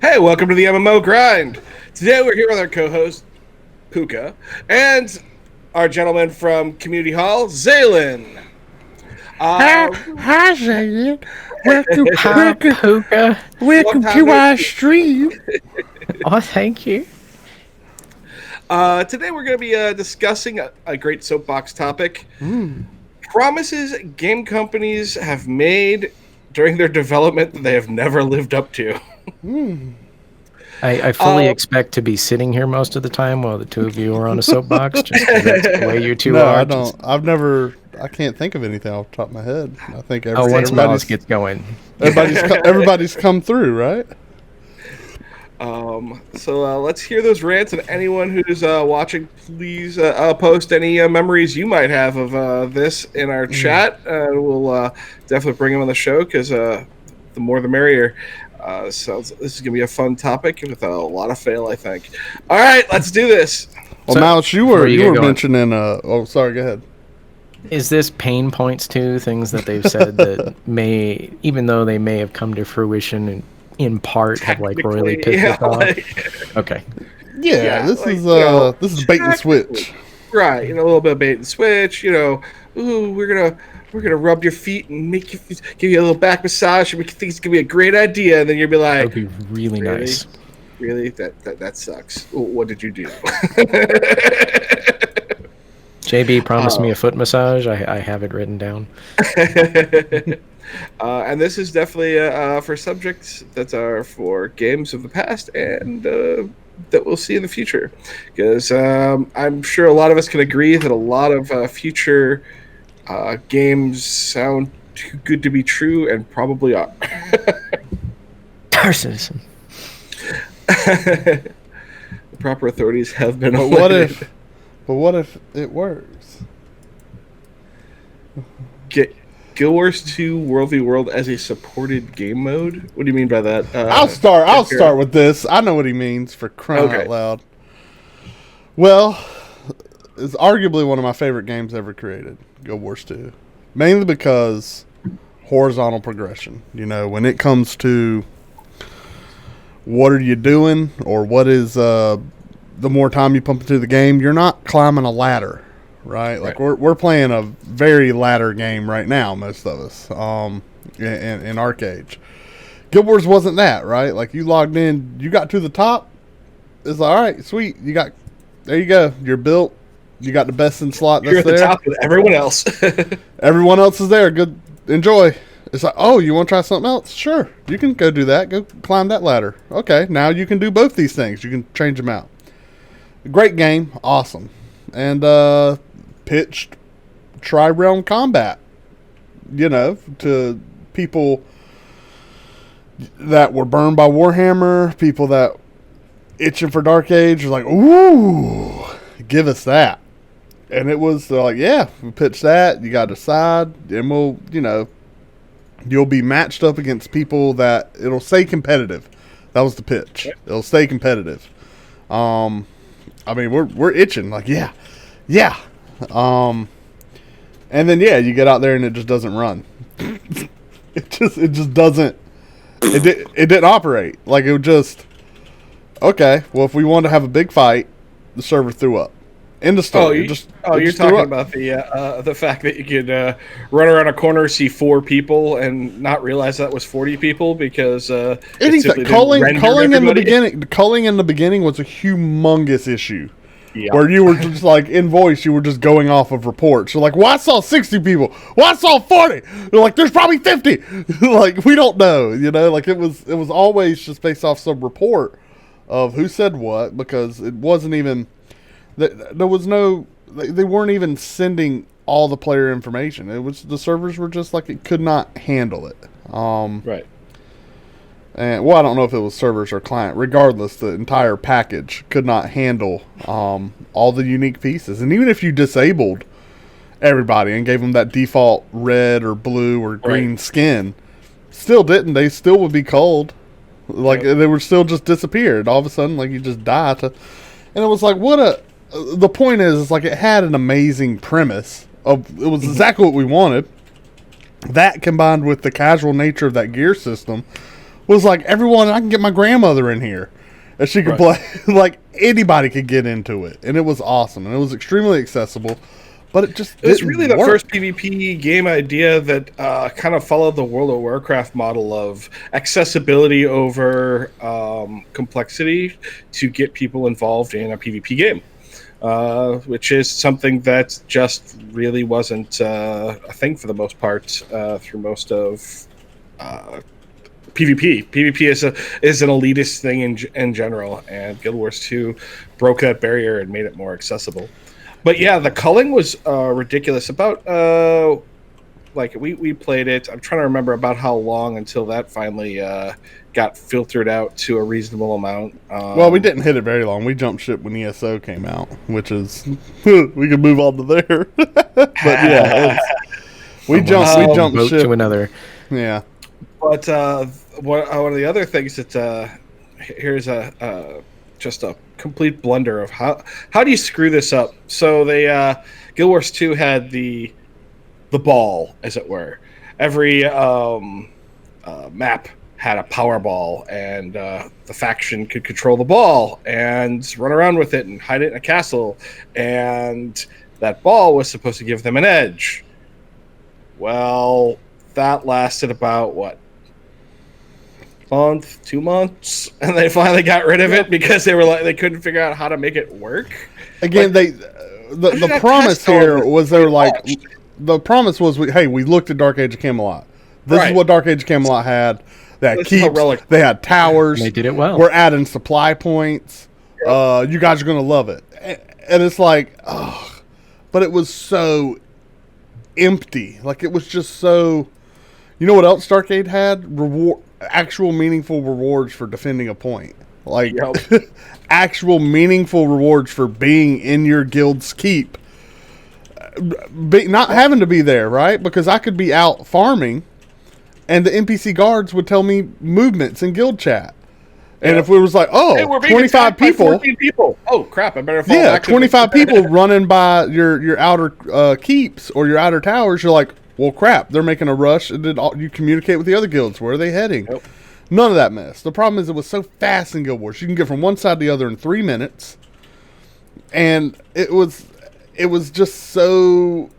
Hey, welcome to the MMO Grind. Today we're here with our co-host, Puka, and our gentleman from Community Hall, Zaylin. Hi, Zayn. Hi, Puka. Welcome to our stream. Oh, thank you. Today we're going to be discussing a great soapbox topic. Promises game companies have made during their development that they have never lived up to. I fully expect to be sitting here most of the time while the two of you are on a soapbox, just 'cause that's the way you two No, are. I don't. I can't think of anything off the top of my head. I think Once Miles gets going. everybody's come through, right? So let's hear those rants, and anyone who's watching, please post any memories you might have of this in our chat. We'll definitely bring them on the show because the more the merrier. So this is going to be a fun topic with a lot of fail, I think. All right, let's do this. Well, So, Mouse, you before were you get going, mentioning. Oh, sorry. Go ahead. Is this pain points too? Things that they've said that may, even though they may have come to fruition and in part have like royally pissed us off? Okay. Yeah, this like, is you know, this is bait and switch. Right, a little bit of bait and switch. Ooh, we're gonna rub your feet and give you a little back massage, and we think it's gonna be a great idea. And then you'll be like, That would be really nice. Really, that sucks. What did you do? JB promised me a foot massage. I have it written down. And this is definitely for subjects that are for games of the past and that we'll see in the future. Because I'm sure a lot of us can agree that a lot of future games sound too good to be true and probably are. Narcissism. The proper authorities have been But elected. what if it works? Guild Wars 2 World v World as a supported game mode? What do you mean by that? I'll start with this. I know what he means, for crying Okay. out loud. Well, it's arguably one of my favorite games ever created, Guild Wars 2. Mainly because horizontal progression. When it comes to what are you doing, or what is the more time you pump into the game, you're not climbing a ladder, right? Like we're playing a very ladder game right now, most of us, in arcade. Guild Wars wasn't that, right? Like you logged in, you got to the top, it's like, all right, sweet, there you go, you're built, you got the best in slot that's You're at there. the top with everyone else. Everyone else is there. Good, enjoy. It's like, oh, you want to try something else? Sure, you can go do that. Go climb that ladder. Okay, now you can do both these things. You can change them out. Great game, awesome, and pitched tri-realm combat. To people that were burned by Warhammer, people that itching for Dark Age, was like, ooh, give us that. And it was like, yeah, we pitched that. You got to decide, and you'll be matched up against people that it'll stay competitive. That was the pitch. It'll stay competitive. We're itching, like, yeah. And then you get out there and it just doesn't run. it just doesn't. It didn't operate. Like, it would just, okay. Well, if we wanted to have a big fight, the server threw up. End of story. You're talking about the fact that you could run around a corner, see 4 people, and not realize that was 40 people because culling in the beginning. The culling in the beginning was a humongous issue. Yeah. Where you were just like in voice, you were just going off of reports. You're like, well, I saw 60 people. Well, I saw 40. They're like, there's probably 50. Like, we don't know. Like it was always just based off some report of who said what, because it wasn't even. There was no. They weren't even sending all the player information. It was, the servers were just like, it could not handle it. Right. And I don't know if it was servers or client. Regardless, the entire package could not handle all the unique pieces. And even if you disabled everybody and gave them that default red or blue or green skin, still didn't. They still would be culled. Like, they would still just disappeared. All of a sudden, like, you just die. And it was like, the point is like, it had an amazing premise. It was exactly what we wanted. That combined with the casual nature of that gear system was like, everyone, I can get my grandmother in here. And she could play, like, anybody could get into it. And it was awesome. And it was extremely accessible. But it just It was really the first PvP game idea that kind of followed the World of Warcraft model of accessibility over complexity to get people involved in a PvP game, which is something that just really wasn't a thing for the most part through most of PvP. PvP is an elitist thing in general, and Guild Wars 2 broke that barrier and made it more accessible. But yeah, the culling was ridiculous. About like we played it. I'm trying to remember about how long until that finally got filtered out to a reasonable amount. Well, we didn't hit it very long. We jumped ship when ESO came out, which is we could move on to there. But yeah, we jumped ship to another. Yeah. But one of the other things that here's just a complete blunder of how do you screw this up? So they Guild Wars 2 had the ball, as it were. Every map had a power ball, and the faction could control the ball and run around with it and hide it in a castle, and that ball was supposed to give them an edge. Well, that lasted about what, month, 2 months, and they finally got rid of it because they were like they couldn't figure out how to make it work. Again, like, the promise here was they were like the promise was we looked at Dark Age of Camelot. This is what Dark Age of Camelot had. They had keeps, they had towers. They did it well. We're adding supply points. Yep. You guys are gonna love it, and it's like, but it was so empty. Like it was just so. You know what else Dark Age had? Actual meaningful rewards for defending a point. Like actual meaningful rewards for being in your guild's keep. Not having to be there, right? Because I could be out farming and the NPC guards would tell me movements in guild chat. And if it was like, hey, 25 people. Oh crap, I better fall back. 25 people running by your outer keeps or your outer towers, you're like, well, crap, they're making a rush. And then you communicate with the other guilds. Where are they heading? Nope. None of that mess. The problem is it was so fast in Guild Wars. You can get from one side to the other in 3 minutes. And it was just so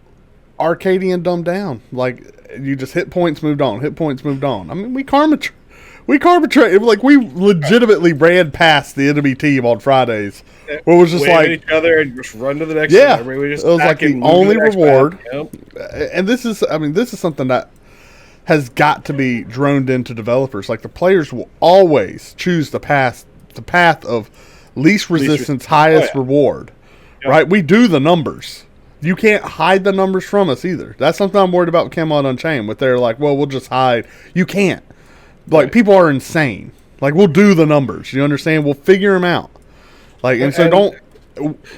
Arcadian dumbed down. Like, you just hit points, moved on. Hit points, moved on. I mean, we carbitrate. Like, we legitimately ran past the enemy team on Fridays. Where it was just like each other and just run to the next. Yeah, one. We just it was like the only reward. Yep. And this is something that has got to be droned into developers. Like the players will always choose the path of least resistance, highest reward. Yep. Right? We do the numbers. You can't hide the numbers from us either. That's something I'm worried about with Camelot Unchained. But they're like, well, we'll just hide. You can't. Like people are insane. Like we'll do the numbers. You understand? We'll figure them out. Like and so don't.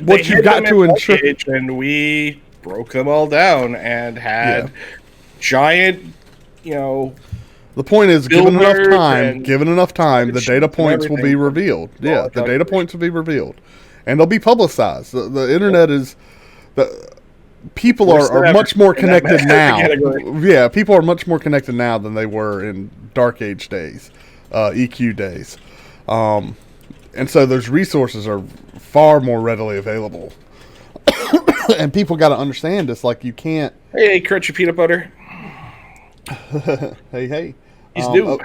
What you got to ensure. And we broke them all down and had giant, The point is, given enough time, the data points will be revealed. Yeah, the data points will be revealed, and they'll be publicized. The internet is people are much more connected now. Yeah, people are much more connected now than they were in Dark Age days, EQ days. And so those resources are far more readily available. And people got to understand this. Like, you can't... Hey, crunchy peanut butter. Hey. He's new.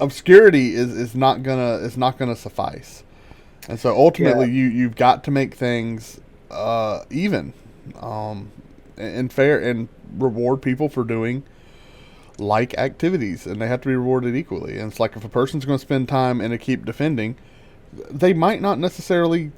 Obscurity is not gonna suffice. And so ultimately you've got to make things even and fair and reward people for doing like activities, and they have to be rewarded equally. And it's like if a person's going to spend time in a keep defending, they might not necessarily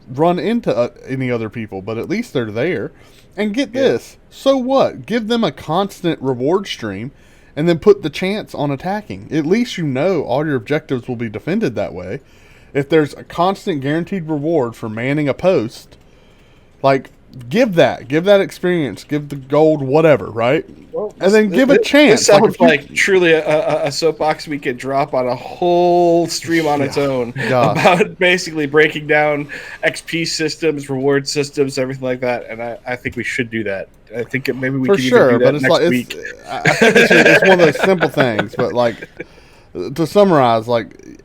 run into any other people, but at least they're there. And get this, so what? Give them a constant reward stream and then put the chance on attacking. At least you know all your objectives will be defended that way. If there's a constant guaranteed reward for manning a post, like, give that experience, give the gold, whatever, right? Well, and then give a chance. This sounds like truly a soapbox we could drop on a whole stream on its own about basically breaking down XP systems, reward systems, everything like that. And I think we should do that. I think maybe we can even do that next week. I think it's one of those simple things, but like to summarize, like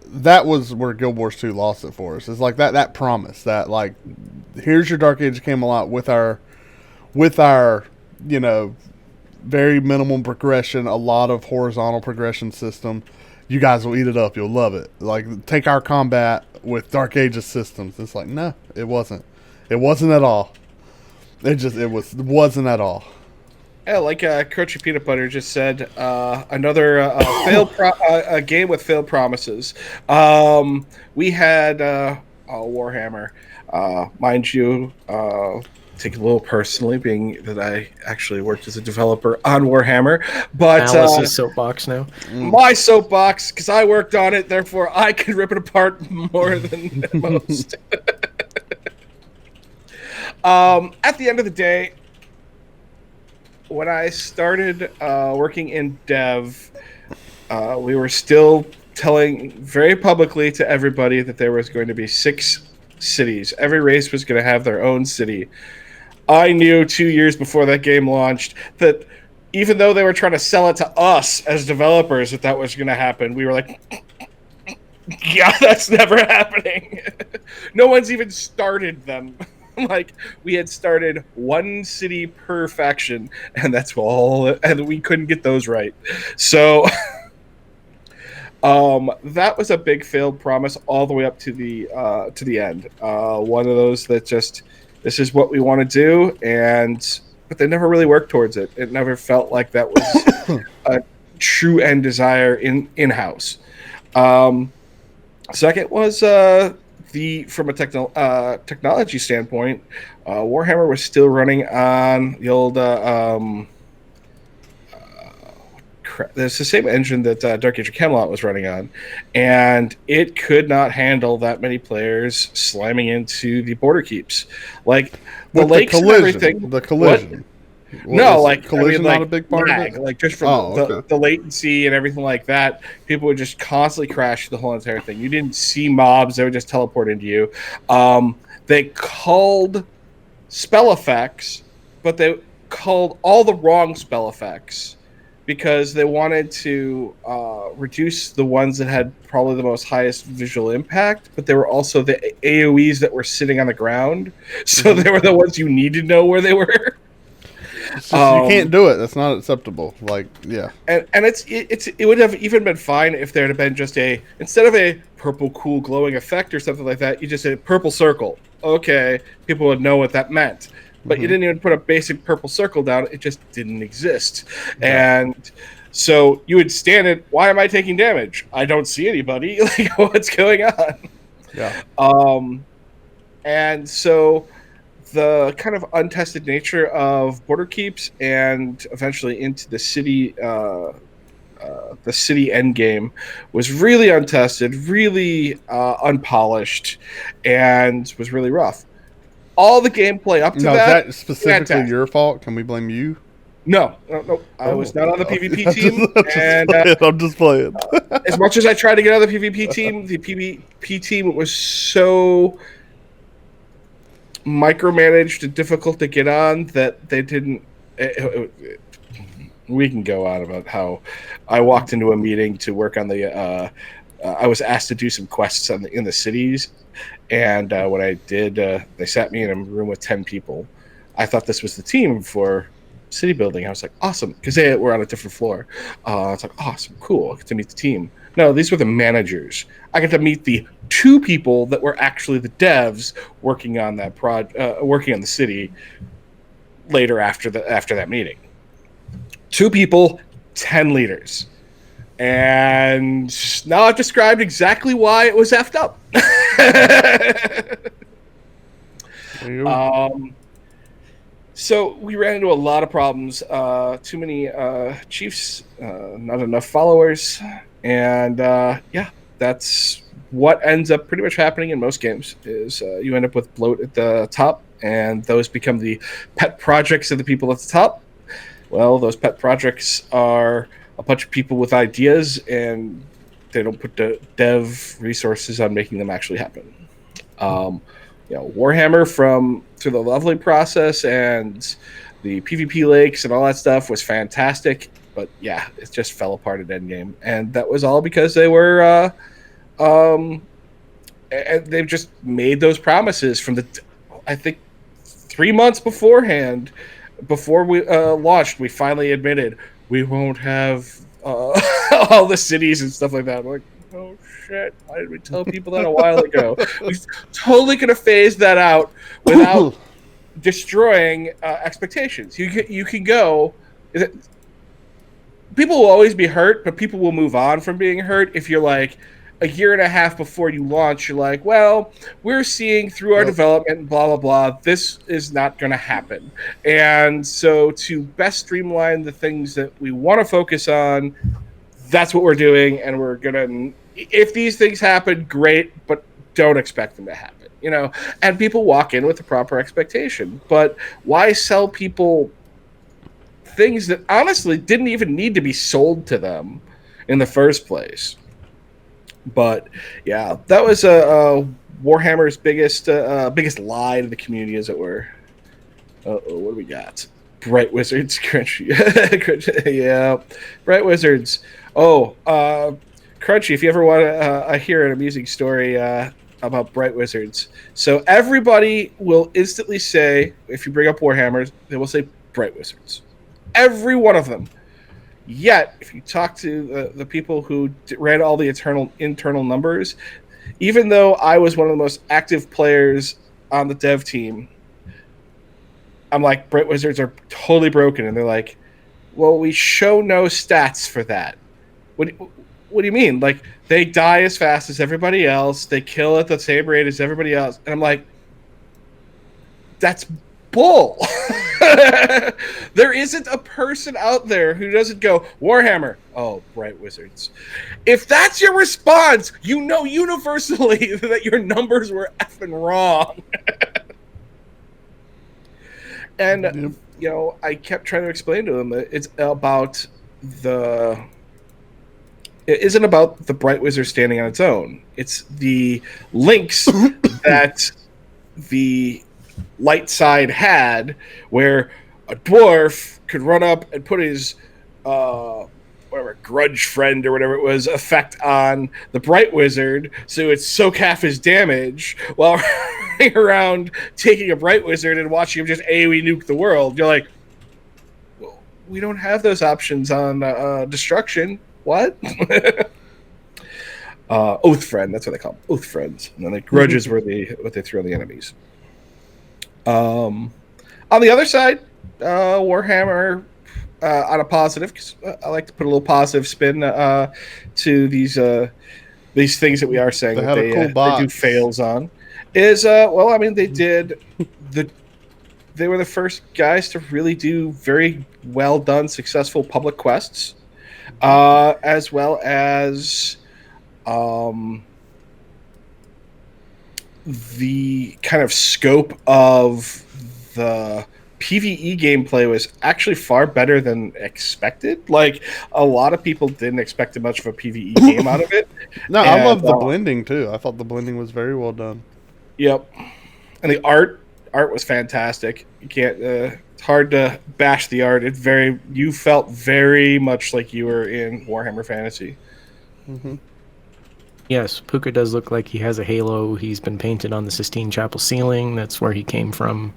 that was where Guild Wars 2 lost it for us. It's like that promise that like here's your Dark Age of Camelot with our very minimum progression, a lot of horizontal progression system. You guys will eat it up. You'll love it. Like take our combat with Dark Ages systems. It's like no, it wasn't. It wasn't at all. It wasn't at all. Yeah, like Crunchy Peanut Butter just said, another a game with failed promises. We had Warhammer, mind you, take it a little personally, being that I actually worked as a developer on Warhammer. But Alice's soapbox now. My soapbox, because I worked on it, therefore I can rip it apart more than most. At the end of the day, when I started working in dev, we were still telling very publicly to everybody that there was going to be 6 cities. Every race was going to have their own city. I knew 2 years before that game launched that even though they were trying to sell it to us as developers that was going to happen, we were like, yeah, that's never happening. No one's even started them. Like, we had started 1 city per faction, and that's all, and we couldn't get those right. So that was a big failed promise all the way up to the end. One of those that just, this is what we want to do, but they never really worked towards it. It never felt like that was a true end desire in-house. Second was from a technology standpoint, Warhammer was still running on the old there's the same engine that Dark Age of Camelot was running on, and it could not handle that many players slamming into the border keeps, like the lakes and everything. The collision. No, like collision, like, not a big part lag, of it. Like just from the latency and everything like that, people would just constantly crash the whole entire thing. You didn't see mobs; they would just teleport into you. They called spell effects, but they called all the wrong spell effects because they wanted to reduce the ones that had probably the most highest visual impact, but they were also the AoEs that were sitting on the ground, so they were the ones you need to know where they were. Just, you can't do it. That's not acceptable. Like, yeah. And it would have even been fine if there had been just instead of a purple cool glowing effect or something like that, you just said purple circle. Okay, people would know what that meant. But you didn't even put a basic purple circle down. It just didn't exist. Yeah. And so you would stand it. Why am I taking damage? I don't see anybody. Like, what's going on? Yeah. And so the kind of untested nature of border keeps and eventually into the city end game was really untested, really unpolished, and was really rough. All the gameplay up to that. Is that specifically fantastic. Your fault? Can we blame you? No. I was not on the PvP team. I'm just playing. As much as I tried to get on the PvP team, the PvP team was so micromanaged and difficult to get on that they didn't. We can go on about how I walked into a meeting to work on the. I was asked to do some quests in the cities, and when I did, they sat me in a room with 10 people. I thought this was the team for city building. I was like, awesome, because they were on a different floor. It's like, awesome, cool. I get to meet the team. No, these were the managers. I get to meet the 2 people that were actually the devs working on that working on the city later after that meeting. 2 people, 10 leaders. And now I've described exactly why it was effed up. So we ran into a lot of problems. Too many chiefs, not enough followers. And that's what ends up pretty much happening in most games is you end up with bloat at the top, and those become the pet projects of the people at the top. Well, those pet projects are a bunch of people with ideas, and they don't put the dev resources on making them actually happen. Warhammer through the leveling process and the PvP lakes and all that stuff was fantastic. but yeah, it just fell apart at Endgame, and that was all because they were and they've just made those promises from I think 3 months beforehand, before we launched. We finally admitted we won't have all the cities and stuff like that. I'm like, oh shit! Why did we tell people that a while ago? We totally could have phased that out without destroying expectations. You can go. People will always be hurt, but people will move on from being hurt if you're like a year and a half before you launch. You're like, well, we're seeing through our development, blah blah blah. This is not going to happen, and so to best streamline the things that we want to focus on, that's what we're doing, and we're gonna. If these things happen, great, but don't expect them to happen. And people walk in with the proper expectation. But why sell people things that honestly didn't even need to be sold to them in the first place? But yeah, that was Warhammer's biggest lie to the community, as it were. What do we got? Bright Wizards, Crunchy. Yeah, Bright Wizards. Oh, Crunchy, if you ever want to hear an amusing story about Bright Wizards. So everybody will instantly say, if you bring up Warhammer, they will say Bright Wizards. Every one of them. Yet, if you talk to the people who ran all the internal numbers, even though I was one of the most active players on the dev team, I'm like, Bright Wizards are totally broken. And they're like, well, we show no stats for that. What do you mean? Like, they die as fast as everybody else. They kill at the same rate as everybody else. And I'm like, that's bull. There isn't a person out there who doesn't go, Warhammer, oh, Bright Wizards. If that's your response, you know universally that your numbers were effing wrong. And, I kept trying to explain to them that it isn't about the Bright Wizard standing on its own. It's the links that the light side had, where a dwarf could run up and put his grudge friend or whatever it was effect on the Bright Wizard, so it soak half his damage while running around taking a Bright Wizard and watching him just AoE nuke the world. You're like, well, we don't have those options on Destruction. What? Oath Friend, that's what they call them. Oath Friends. And then the grudges were what they threw on the enemies. On the other side, Warhammer, on a positive, because I like to put a little positive spin to these things that we are saying that they do fails on, is they were the first guys to really do very well done, successful public quests, as well as the kind of scope of the PvE gameplay was actually far better than expected. Like, a lot of people didn't expect much of a PvE game out of it. No, I love the blending too. I thought the blending was very well done. Yep. And the art was fantastic. You can't it's hard to bash the art. You felt very much like you were in Warhammer Fantasy. Mm-hmm. Yes, Puka does look like he has a halo. He's been painted on the Sistine Chapel ceiling. That's where he came from.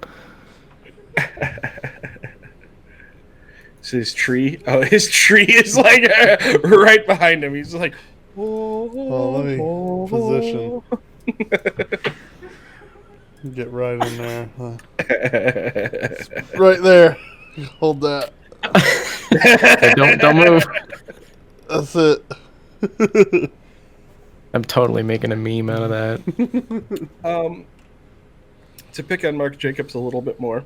So his tree? Oh, his tree is like right behind him. He's like, let me position. Get right in there. Right there. Hold that. Okay, don't move. That's it. I'm totally making a meme out of that. To pick on Mark Jacobs a little bit more.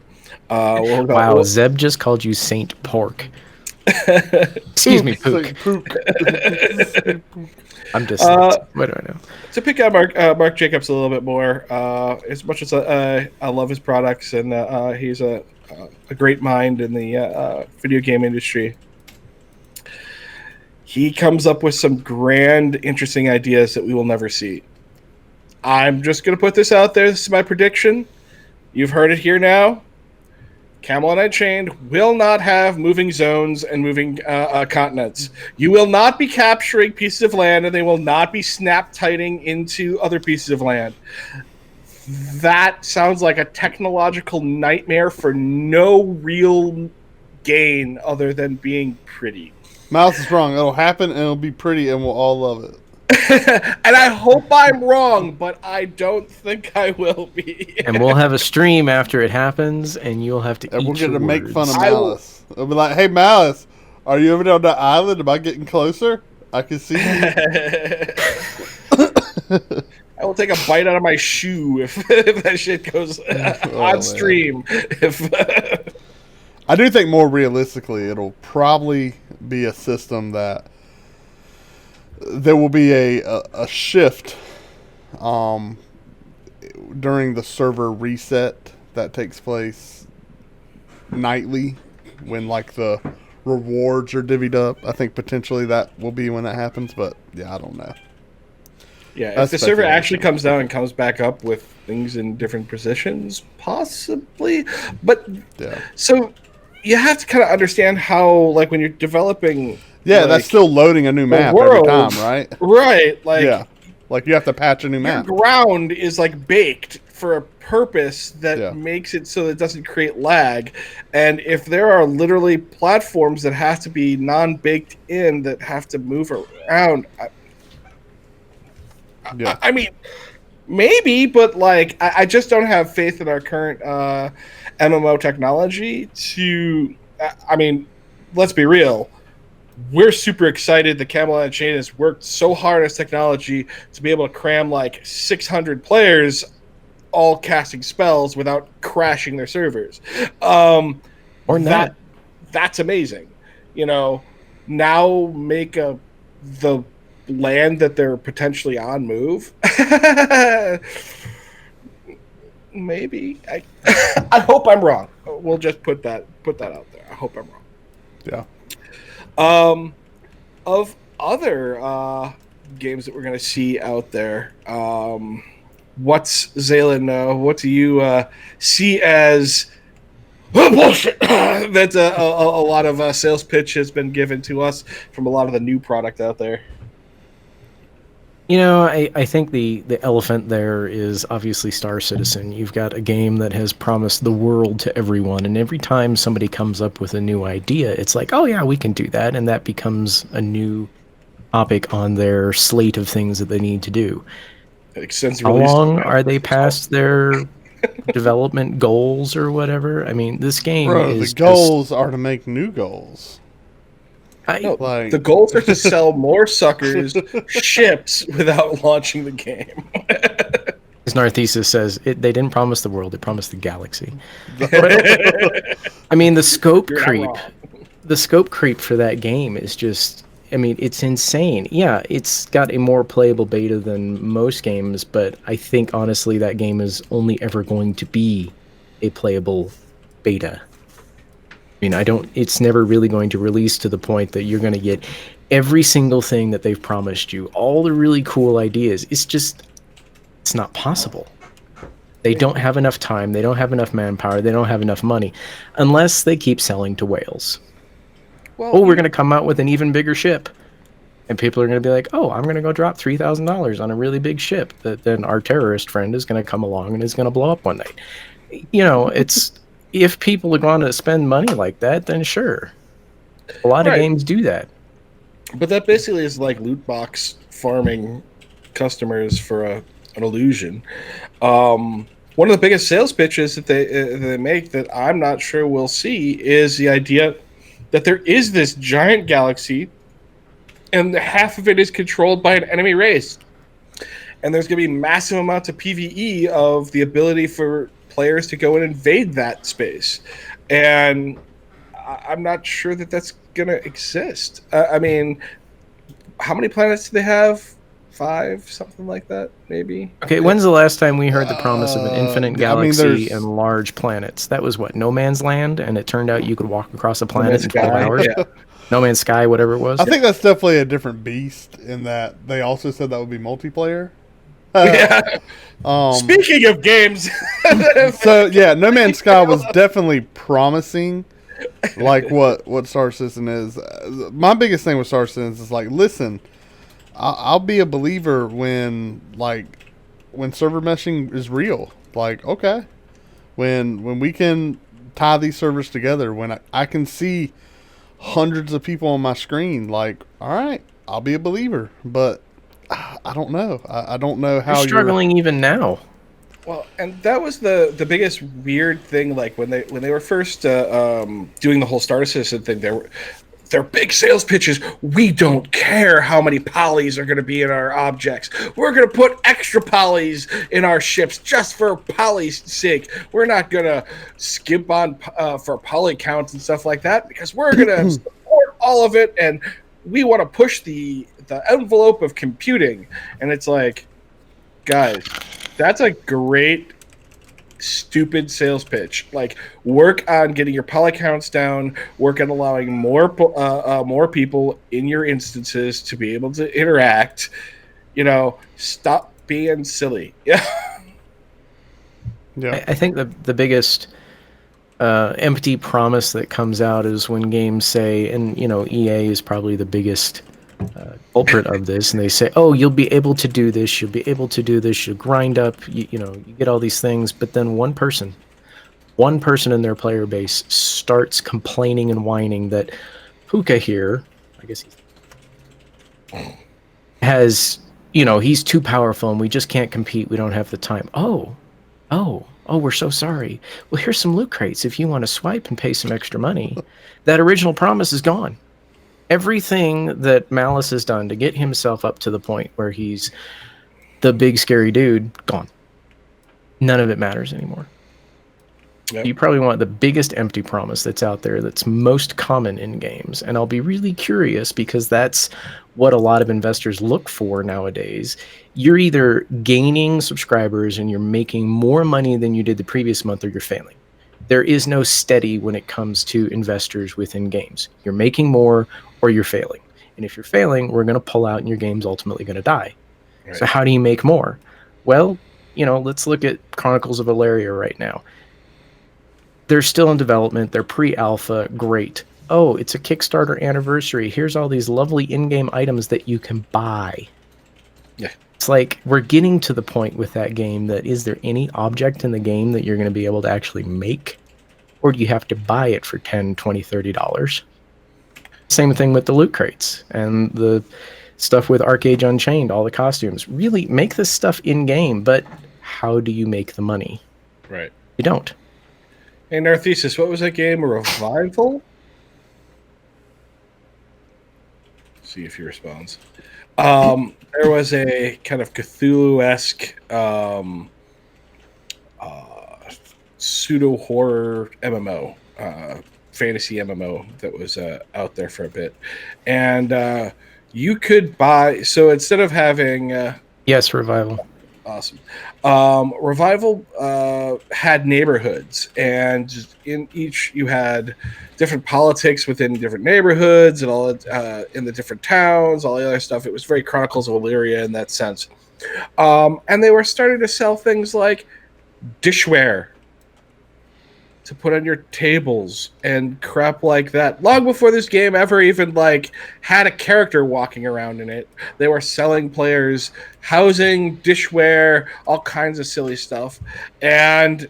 Wow, Zeb just called you Saint Pork. Excuse me, Pook. I'm just. What do I know? To pick on Mark Jacobs a little bit more, as much as I love his products and he's a great mind in the video game industry, he comes up with some grand, interesting ideas that we will never see. I'm just going to put this out there. This is my prediction. You've heard it here now. Camelot Unchained will not have moving zones and moving continents. You will not be capturing pieces of land, and they will not be snap-tighting into other pieces of land. That sounds like a technological nightmare for no real gain other than being pretty. Mouse is wrong. It'll happen, and it'll be pretty, and we'll all love it. And I hope I'm wrong, but I don't think I will be. And we'll have a stream after it happens, and you'll have to And eat we're going to your make words. fun of Malice. We'll be like, hey, Malice, are you over on the island? Am I getting closer? I can see you. I will take a bite out of my shoe if that shit goes on stream. I do think more realistically, it'll probably be a system that there will be a shift during the server reset that takes place nightly when like the rewards are divvied up. I think potentially that will be when that happens, but yeah, I don't know. Yeah, That's if the server actually comes down and comes back up with things in different positions, possibly. But yeah, so you have to kind of understand how, like, when you're developing. Yeah, like, that's still loading a new map world, every time, right? Right. Like, yeah, like you have to patch a new map. Your ground is like baked for a purpose that makes it so that it doesn't create lag. And if there are literally platforms that have to be non-baked in that have to move around, I mean, maybe, but like I just don't have faith in our current MMO technology to. I mean, let's be real. We're super excited that Camelot Unchained has worked so hard as technology to be able to cram like 600 players all casting spells without crashing their servers. Or not. That's amazing. You know, now make the land that they're potentially on move. Maybe. I hope I'm wrong. We'll just put that out there. I hope I'm wrong. Yeah. Of other games that we're going to see out there, what's Zaylen? What do you see as bullshit? That a lot of sales pitch has been given to us from a lot of the new product out there. You know, I think the elephant there is obviously Star Citizen. You've got a game that has promised the world to everyone, and every time somebody comes up with a new idea, it's like, oh yeah, we can do that, and that becomes a new topic on their slate of things that they need to do. How long are they past their development goals or whatever? I mean, this game is the goals are to make new goals. The goals are to sell more suckers ships without launching the game. As Narthesis says, they didn't promise the world; they promised the galaxy. I mean, the scope creep for that game is just. I mean, it's insane. Yeah, it's got a more playable beta than most games, but I think honestly that game is only ever going to be a playable beta. I mean, it's never really going to release to the point that you're going to get every single thing that they've promised you, all the really cool ideas. It's not possible. They don't have enough time, they don't have enough manpower, they don't have enough money, unless they keep selling to whales. Well, we're going to come out with an even bigger ship. And people are going to be like, oh, I'm going to go drop $3,000 on a really big ship that then our terrorist friend is going to come along and is going to blow up one night. You know, it's... If people are going to spend money like that, then sure. A lot of games do that. But that basically is like loot box farming customers for an illusion. One of the biggest sales pitches that they make that I'm not sure we'll see is the idea that there is this giant galaxy and half of it is controlled by an enemy race. And there's going to be massive amounts of PvE of the ability for players to go and invade that space, and I'm not sure that that's gonna exist. I mean, how many planets do they have? 5, something like that, maybe. Okay, when's the last time we heard the promise of an infinite galaxy and large planets? That was what, No Man's Land, and it turned out you could walk across a planet in 12 hours. Yeah. No Man's Sky, whatever it was. I think that's definitely a different beast in that they also said that would be multiplayer. Yeah. Um, Speaking of games, so yeah, No Man's Sky was definitely promising, like what Star Citizen is. My biggest thing with Star Citizen is like, listen, I'll be a believer when server meshing is real. Like, okay, when we can tie these servers together, when I can see hundreds of people on my screen, like, all right, I'll be a believer. But I don't know. I don't know You're how struggling even now. well, and that was the biggest weird thing. Like when they were first doing the whole Star Citizen thing, their big sales pitches. We don't care how many polys are going to be in our objects. We're going to put extra polys in our ships just for poly's sake. We're not going to skimp on for poly counts and stuff like that because we're going to support all of it, and we want to push the envelope of computing. And it's like, guys, that's a great stupid sales pitch. Like, work on getting your poly counts down, work on allowing more people in your instances to be able to interact. Stop being silly. Yeah. Yeah. I think the biggest empty promise that comes out is when games say, and EA is probably the biggest culprit of this, and they say, oh, you'll be able to do this, you'll grind up, you get all these things, but then one person in their player base starts complaining and whining that Puka here, I guess he's too powerful and we just can't compete, we don't have the time. Oh, we're so sorry. Well, here's some loot crates if you want to swipe and pay some extra money. That original promise is gone. Everything that Malice has done to get himself up to the point where he's the big scary dude, gone. None of it matters anymore. Yep. You probably want the biggest empty promise that's out there that's most common in games. And I'll be really curious because that's what a lot of investors look for nowadays. You're either gaining subscribers and you're making more money than you did the previous month, or you're failing. There is no steady when it comes to investors within games. You're making more or you're failing. And if you're failing, we're going to pull out and your game's ultimately going to die. Right. So how do you make more? Well, let's look at Chronicles of Valeria right now. They're still in development. They're pre-alpha. Great. Oh, it's a Kickstarter anniversary. Here's all these lovely in-game items that you can buy. Yeah. It's like we're getting to the point with that game that is there any object in the game that you're going to be able to actually make? Or do you have to buy it for $10, $20, $30? Same thing with the loot crates and the stuff with Arcade Unchained, all the costumes. Really make this stuff in-game, but how do you make the money? Right. You don't. Hey, Narthesis, what was that game? A Revival? See if he responds. There was a kind of Cthulhu-esque pseudo-horror MMO, fantasy MMO that was out there for a bit. And you could buy... So instead of having... Yes, Revival. Awesome. Revival had neighborhoods, and in each you had different politics within different neighborhoods and all in the different towns, all the other stuff. It was very Chronicles of Illyria in that sense. And they were starting to sell things like dishware to put on your tables and crap like that. Long before this game ever even had a character walking around in it, they were selling players housing, dishware, all kinds of silly stuff, and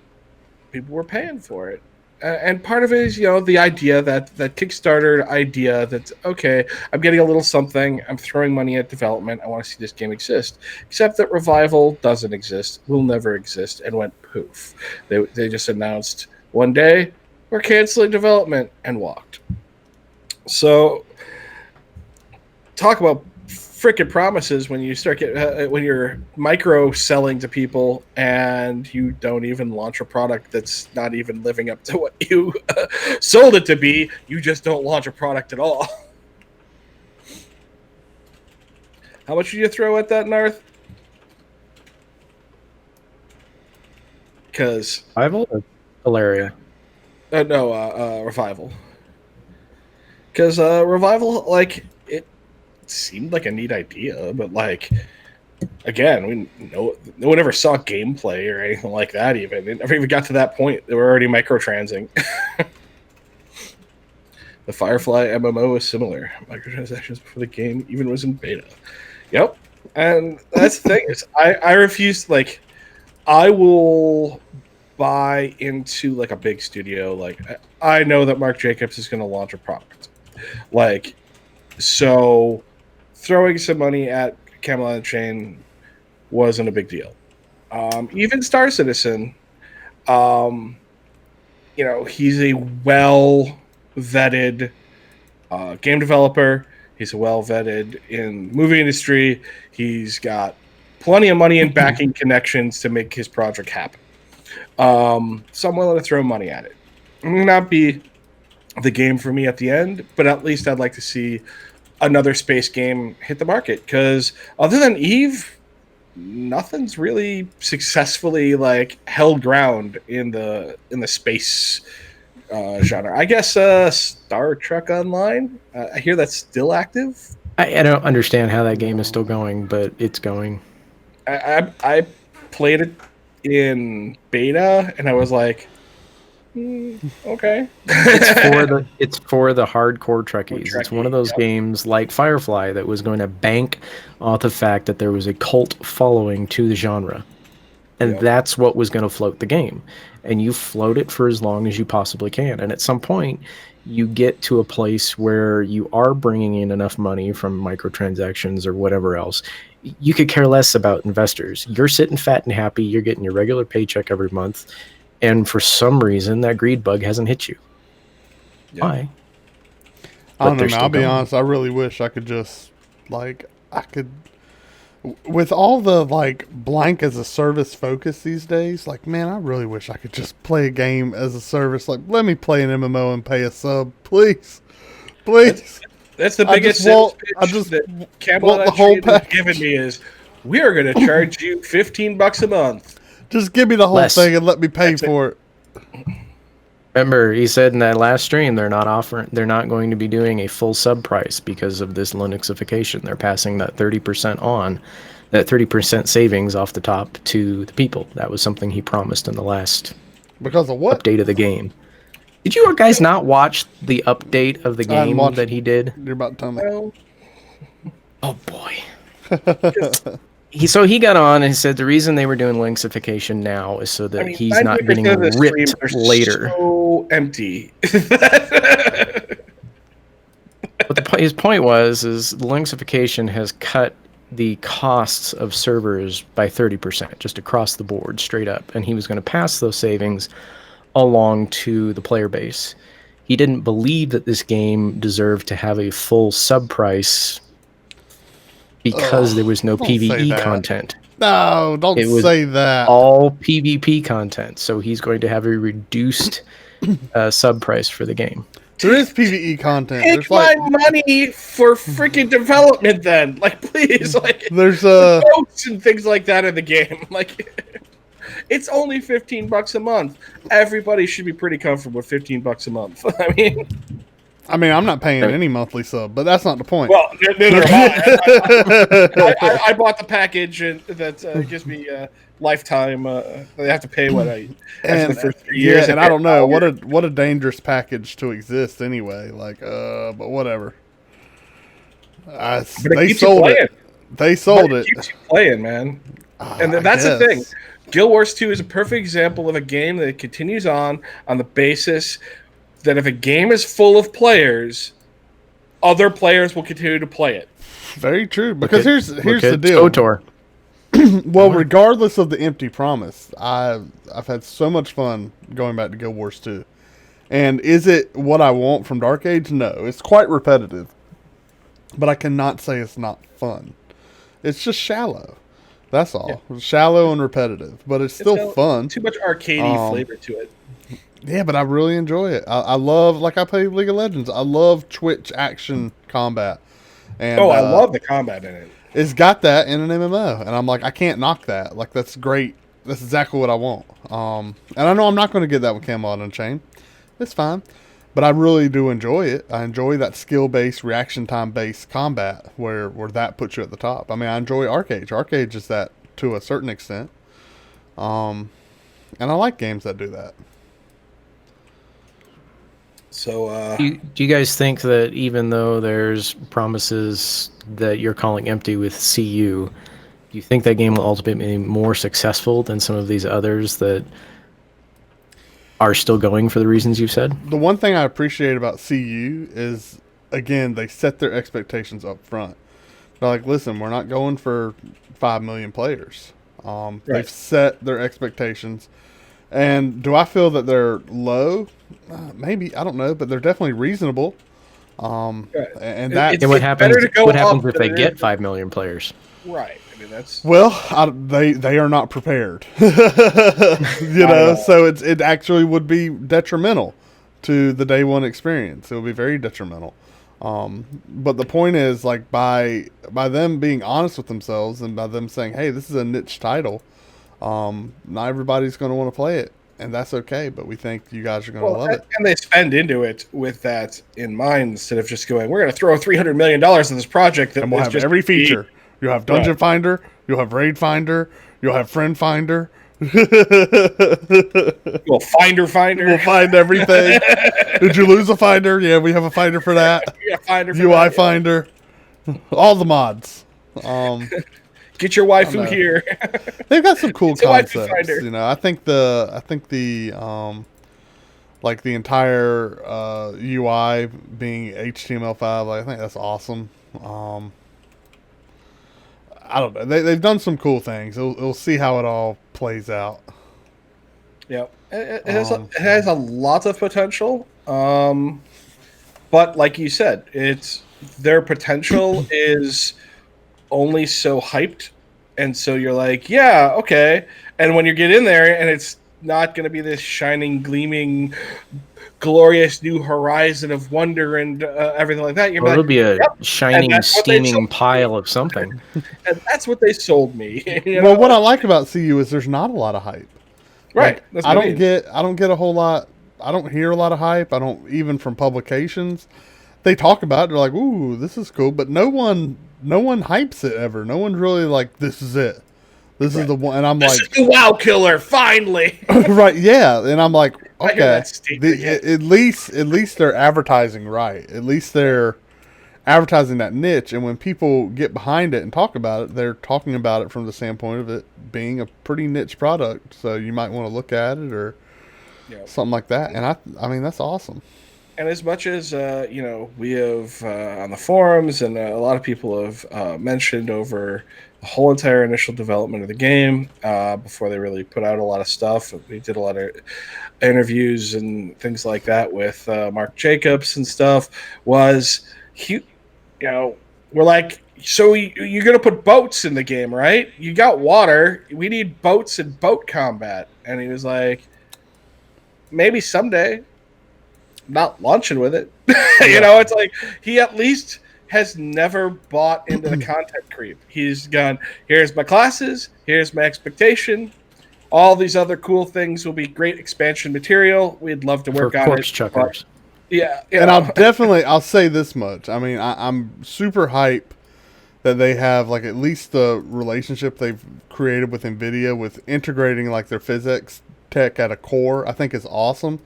people were paying for it. And part of it is, the idea that Kickstarter idea that, okay, I'm getting a little something, I'm throwing money at development, I want to see this game exist. Except that Revival doesn't exist, will never exist, and went poof. They just announced one day, we're canceling development, and walked. So, talk about frickin' promises when you start when you're micro selling to people and you don't even launch a product that's not even living up to what you sold it to be. You just don't launch a product at all. How much did you throw at that, Narth? Because Revival or Valeria? No, Revival. Because Revival, it seemed like a neat idea, but again, no one ever saw gameplay or anything like that. Even it never even got to that point. They were already microtransing. The Firefly MMO is similar. Microtransactions before the game even was in beta. Yep. And that's the thing is I refuse, like, I will buy into like a big studio. Like, I know that Mark Jacobs is going to launch a product. Like, so throwing some money at Camelot Unchained wasn't a big deal. Even Star Citizen, he's a well vetted game developer. He's well vetted in movie industry. He's got plenty of money and backing connections to make his project happen. So I'm willing to throw money at it. It may not be the game for me at the end, but at least I'd like to see another space game hit the market, because other than Eve, nothing's really successfully like held ground in the space genre. I guess Star Trek Online. I hear that's still active. I don't understand how that game is still going, but it's going. I played it in beta, and I was like, okay. It's for the hardcore Trekkies. It's one of those games like Firefly that was going to bank off the fact that there was a cult following to the genre. And that's what was going to float the game. And you float it for as long as you possibly can. And at some point, you get to a place where you are bringing in enough money from microtransactions or whatever else. You could care less about investors. You're sitting fat and happy. You're getting your regular paycheck every month. And for some reason, that greed bug hasn't hit you. Yeah. Why? I don't know, man. I'll be honest. I really wish I could just, with all the, blank as a service focus these days, man, I really wish I could just play a game as a service. Let me play an MMO and pay a sub, please. Please. That's the biggest sales pitch that Camelot has given me is, we are going to charge you $15 a month. Just give me the whole thing and let me pay for it. Remember, he said in that last stream they're not going to be doing a full sub price because of this Linuxification. They're passing that 30% on, that 30% savings off the top to the people. That was something he promised in the last because of what update of the game. Did you guys not watch the update of the game that he did? You're about to tell me. Oh boy. He got on and he said the reason they were doing Linuxification now is so that he's not getting ripped later. So empty. But his point was Linuxification has cut the costs of servers by 30%, just across the board, straight up. And he was going to pass those savings along to the player base. He didn't believe that this game deserved to have a full sub price because there was no PvE content. No, don't say that. All PvP content. So he's going to have a reduced sub price for the game. There is PvE content. Take my money for freaking development then. Please. There's notes and things like that in the game. It's only $15 a month. Everybody should be pretty comfortable with $15 a month. I mean, I'm not paying any monthly sub, but that's not the point. Well, neither am I. I bought the package and that gives me lifetime. They have to pay after the first 3 years. Yeah, and I don't know what a dangerous package to exist anyway. But whatever. They sold it. They sold it. It keeps you playing, man. And that's the thing. Guild Wars 2 is a perfect example of a game that continues on the basis that if a game is full of players, other players will continue to play it. Very true. Because here's the deal. KOTOR. Well, regardless of the empty promise, I've had so much fun going back to Guild Wars 2. And is it what I want from Dark Age? No. It's quite repetitive. But I cannot say it's not fun. It's just shallow. That's all. Yeah. Shallow and repetitive. But it's still fun. Too much arcadey flavor to it. Yeah, but I really enjoy it. I love, I play League of Legends. I love Twitch action combat. And, I love the combat in it. It's got that in an MMO. And I'm like, I can't knock that. That's great. That's exactly what I want. And I know I'm not going to get that with Camelot Unchained. It's fine. But I really do enjoy it. I enjoy that skill-based, reaction time-based combat where that puts you at the top. I mean, I enjoy Arcade. Arcade is that to a certain extent. And I like games that do that. So, Do you guys think that even though there's promises that you're calling empty with CU, do you think that game will ultimately be more successful than some of these others that are still going for the reasons you've said? The one thing I appreciate about CU is, again, they set their expectations up front. They're like, listen, we're not going for 5 million players. Right. They've set their expectations. And do I feel that they're low? Maybe, I don't know, but they're definitely reasonable. And that. And what happens? better to go What happens up if they than it get is. 5 million players? Right. I mean, that's Well, they are not prepared. So it actually would be detrimental to the day one experience. It would be very detrimental. But the point is, like, by them being honest with themselves and by them saying, hey, this is a niche title, not everybody's going to want to play it, and that's okay, but we think you guys are going to love it. And they spend into it with that in mind instead of just going, we're going to throw $300 million in this project that And we'll is have just every feature. You'll have Dungeon Finder, you'll have Raid Finder, you'll have Friend Finder. We'll Finder. We'll find everything. Did you lose a Finder? Yeah, we have a Finder for that. Yeah, Finder for UI that, yeah. Finder. All the mods. Get your waifu here. They've got some cool It's a waifu concepts. finder. You know, I think the like the entire UI being HTML5, like, I think that's awesome. I don't know. They've done some cool things. We'll see how it all plays out. Yeah, it has a lot of potential. But like you said, their potential is only so hyped, and so you're like, yeah, okay. And when you get in there, and it's not going to be this shining, gleaming, glorious new horizon of wonder and everything like that. It'll be a "Yep." shining, that's what they steaming sold pile of something. And that's what they sold me. You Well, know? what I like about CU is there's not a lot of hype. Right. Like, That's I what don't get a whole lot. I don't hear a lot of hype. I don't, even from publications. They talk about it. They're like, "Ooh, this is cool," but no one hypes it ever. No one's really like, "This is it. This is the one." And I'm This like, is the WoW killer, finally. right, yeah. And I'm like, I hear okay, that statement, yeah. at least they're advertising right. At least they're advertising that niche. And when people get behind it and talk about it, they're talking about it from the standpoint of it being a pretty niche product. So you might want to look at it or something like that. And I mean, that's awesome. And as much as we have on the forums, and a lot of people have mentioned over the whole entire initial development of the game before they really put out a lot of stuff. We did a lot of interviews and things like that with Mark Jacobs and stuff. We're like, so you're going to put boats in the game, right? You got water. We need boats and boat combat. And he was like, maybe someday. Not launching with it. It's like he at least has never bought into the content creep. He's gone, here's my classes, here's my expectation. All these other cool things will be great expansion material. We'd love to work For on corpse it. chuckers. Yeah. And I'll say this much. I mean, I'm super hype that they have, like, at least the relationship they've created with NVIDIA with integrating, like, their physics tech at a core, I think is awesome.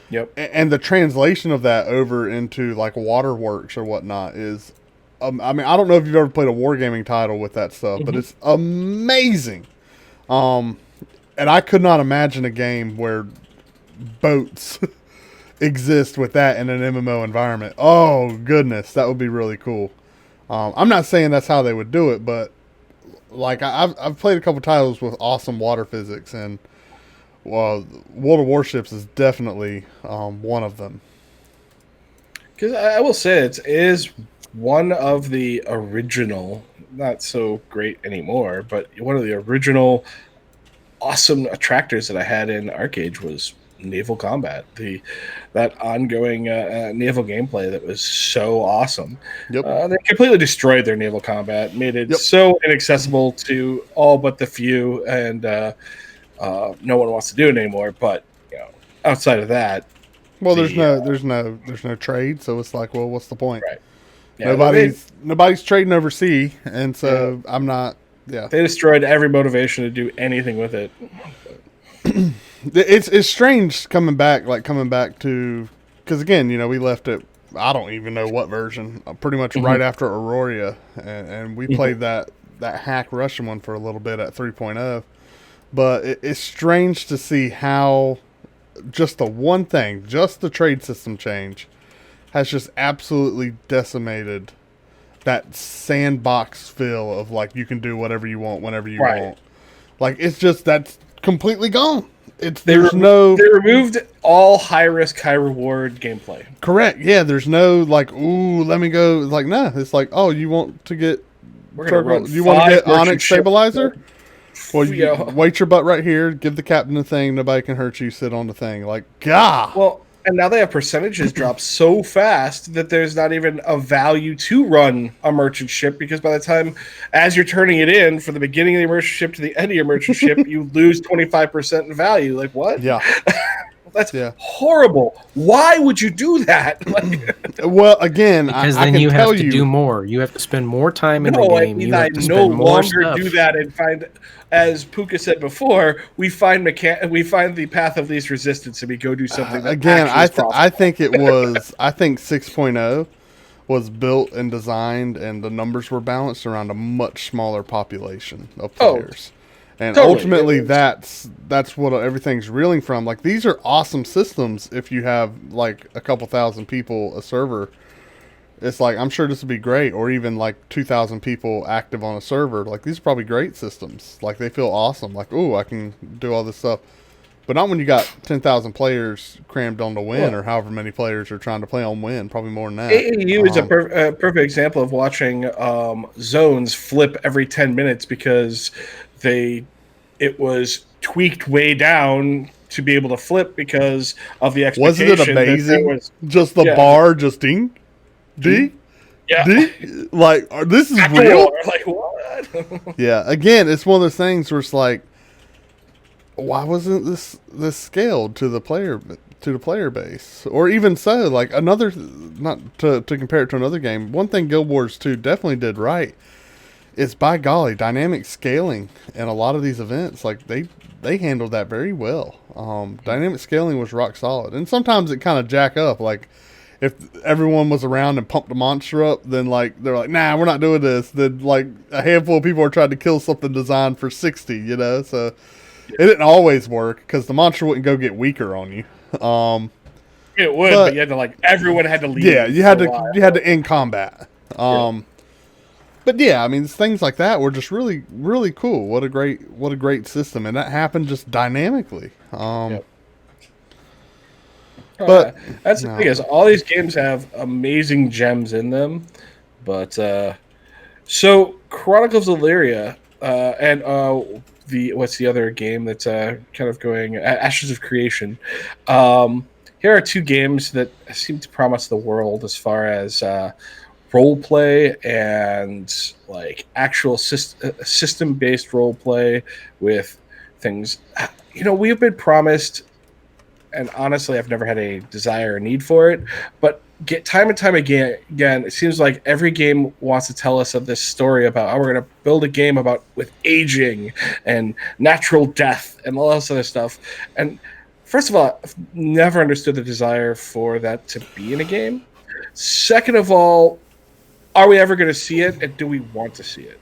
Yep. And the translation of that over into, like, waterworks or whatnot is, I mean, I don't know if you've ever played a wargaming title with that stuff, but it's amazing. And I could not imagine a game where boats exist with that in an MMO environment. Oh, goodness, that would be really cool. I'm not saying that's how they would do it, but, like, I've played a couple titles with awesome water physics, and well, World of Warships is definitely one of them. Because I will say it is one of the original, not so great anymore, but one of the original awesome attractors that I had in Arcade was naval combat. That ongoing naval gameplay that was so awesome. Yep. They completely destroyed their naval combat, made it so inaccessible to all but the few, and no one wants to do it anymore. But outside of that, Well, the, there's no trade, so it's like, well, what's the point? right. Yeah, well, Nobody's trading overseas, and so I'm not. Yeah, they destroyed every motivation to do anything with it. it's strange coming back to, because again, we left it. I don't even know what version. Pretty much right after Aurora, and we played that hack Russian one for a little bit at 3.0. But it's strange to see how just the one thing, just the trade system change, has just absolutely decimated that sandbox feel of like you can do whatever you want whenever you want. Like that's completely gone. They removed all high risk, high reward gameplay. Correct. Yeah, there's no like, ooh, let me go. It's like, no, it's like, oh, you want to get you want to get Onyx stabilizer? Well, you wait your butt right here, give the captain the thing, nobody can hurt you, sit on the thing. Like, God. Well, and now they have percentages drop so fast that there's not even a value to run a merchant ship, because by the time, as you're turning it in, from the beginning of the merchant ship to the end of your merchant ship, you lose 25% in value. Like, what? Yeah. That's horrible. Why would you do that? Well, again, because I then can you tell have to do more. You have to spend more time in the game. You have to no spend more longer stuff. do that and find, as Puka said before, we find the path of least resistance, and we go do something. That again, I think it was. I think 6.0 was built and designed, and the numbers were balanced around a much smaller population of players. And ultimately, that's what everything's reeling from. Like, these are awesome systems if you have, like, a couple thousand people a server. It's like, I'm sure this would be great. Or even, like, 2,000 people active on a server. Like, these are probably great systems. Like, they feel awesome. Like, ooh, I can do all this stuff. But not when you got 10,000 players crammed on to win, or however many players are trying to play on win. Probably more than that. AAU is a perfect example of watching zones flip every 10 minutes because it was tweaked way down to be able to flip because of the expectation. Wasn't it amazing? Just the bar, just ding, ding, ding. Like, this is real. Like, what? Yeah. Again, it's one of those things where it's like, why wasn't this scaled to the player base? Or even so, like, another, not to compare it to another game, one thing Guild Wars 2 definitely did right is, by golly, dynamic scaling in a lot of these events. Like, they handled that very well. Dynamic scaling was rock solid. And sometimes it kind of jack up. Like, if everyone was around and pumped a monster up, then, like, they're like, nah, we're not doing this. Then, like, a handful of people are trying to kill something designed for 60, So it didn't always work because the monster wouldn't go get weaker on you. It would, but you had to, everyone had to leave. Yeah, you had to end combat. But yeah, I mean, things like that were just really, really cool. What a great system, and that happened just dynamically. But that's the thing is, all these games have amazing gems in them. But so Chronicles of Illyria and what's the other game that's kind of going Ashes of Creation. Here are two games that seem to promise the world as far as role play and like actual system-based role play with things. We have been promised, and honestly, I've never had a desire or need for it, but time and time again, it seems like every game wants to tell us of this story about how we're going to build a game with aging and natural death and all this other stuff. And first of all, I've never understood the desire for that to be in a game. Second of all, are we ever going to see it, and do we want to see it?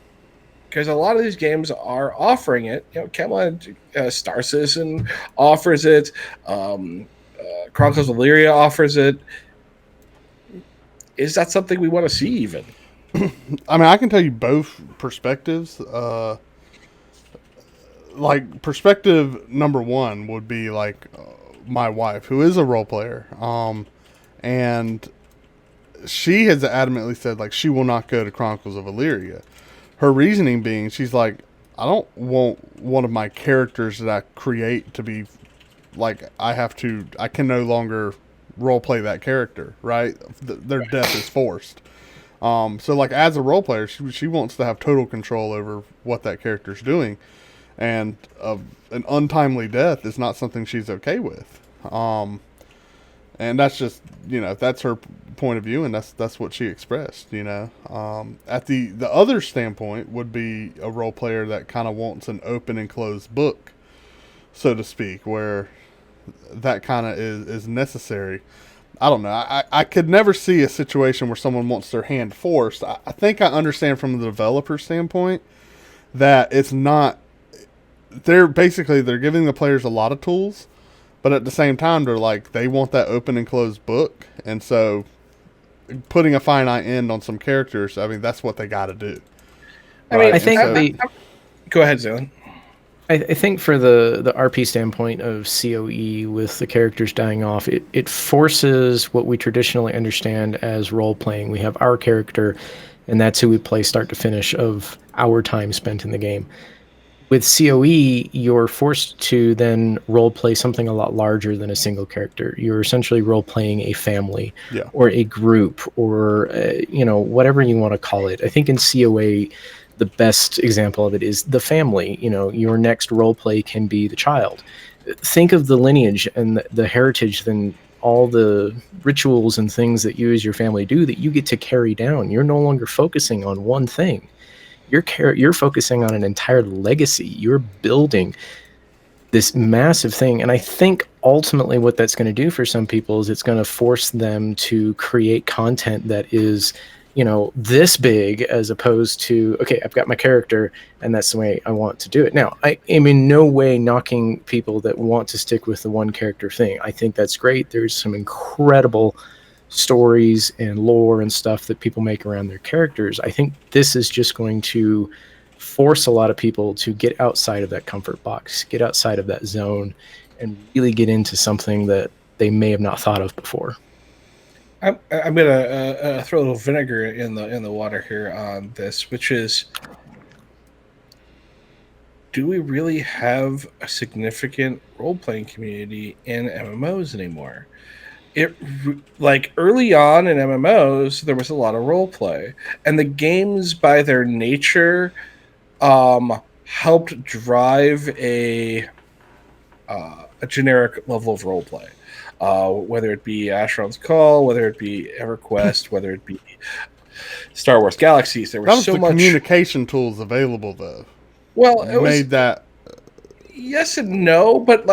Because a lot of these games are offering it. Camelot, Star Citizen offers it. Chronicles of Illyria offers it. Is that something we want to see even? I mean, I can tell you both perspectives. Like, perspective number one would be like my wife, who is a role player, and she has adamantly said like she will not go to Chronicles of Illyria. Her reasoning being, she's like, I don't want one of my characters that I create to be like I can no longer role play that character, right? Their death is forced. So like as a role player, she wants to have total control over what that character's doing, and an untimely death is not something she's okay with. And that's just, that's her point of view, and that's what she expressed. At the other standpoint would be a role player that kind of wants an open and closed book, so to speak, where that kind of is necessary. I don't know. I could never see a situation where someone wants their hand forced. I think I understand from the developer standpoint that it's not. They're giving the players a lot of tools, but at the same time they want that open and closed book, and so putting a finite end on some characters, I mean, that's what they got to do. I mean, I think go ahead, Zaylen. I think for the RP standpoint of COE with the characters dying off, it forces what we traditionally understand as role playing. We have our character, and that's who we play start to finish of our time spent in the game. With COE, you're forced to then role play something a lot larger than a single character. You're essentially role playing a family or a group or whatever you want to call it. I think in COA, the best example of it is the family. Your next role play can be the child. Think of the lineage and the heritage, then all the rituals and things that you as your family do that you get to carry down. You're no longer focusing on one thing. You're focusing on an entire legacy. You're building this massive thing. And I think ultimately what that's going to do for some people is it's going to force them to create content that is this big, as opposed to, okay, I've got my character and that's the way I want to do it. Now, I am in no way knocking people that want to stick with the one character thing. I think that's great. There's some incredible stories and lore and stuff that people make around their characters. I think this is just going to force a lot of people to get outside of that comfort box, get outside of that zone, and really get into something that they may have not thought of before. I'm gonna throw a little vinegar in the water here on this, which is, do we really have a significant role-playing community in MMOs anymore? Early on in MMOs, there was a lot of role play, and the games, by their nature, helped drive a generic level of role play. Whether it be Asheron's Call, whether it be EverQuest, whether it be Star Wars Galaxies, there was so much communication tools available, though. Well, it made that. Yes and no, but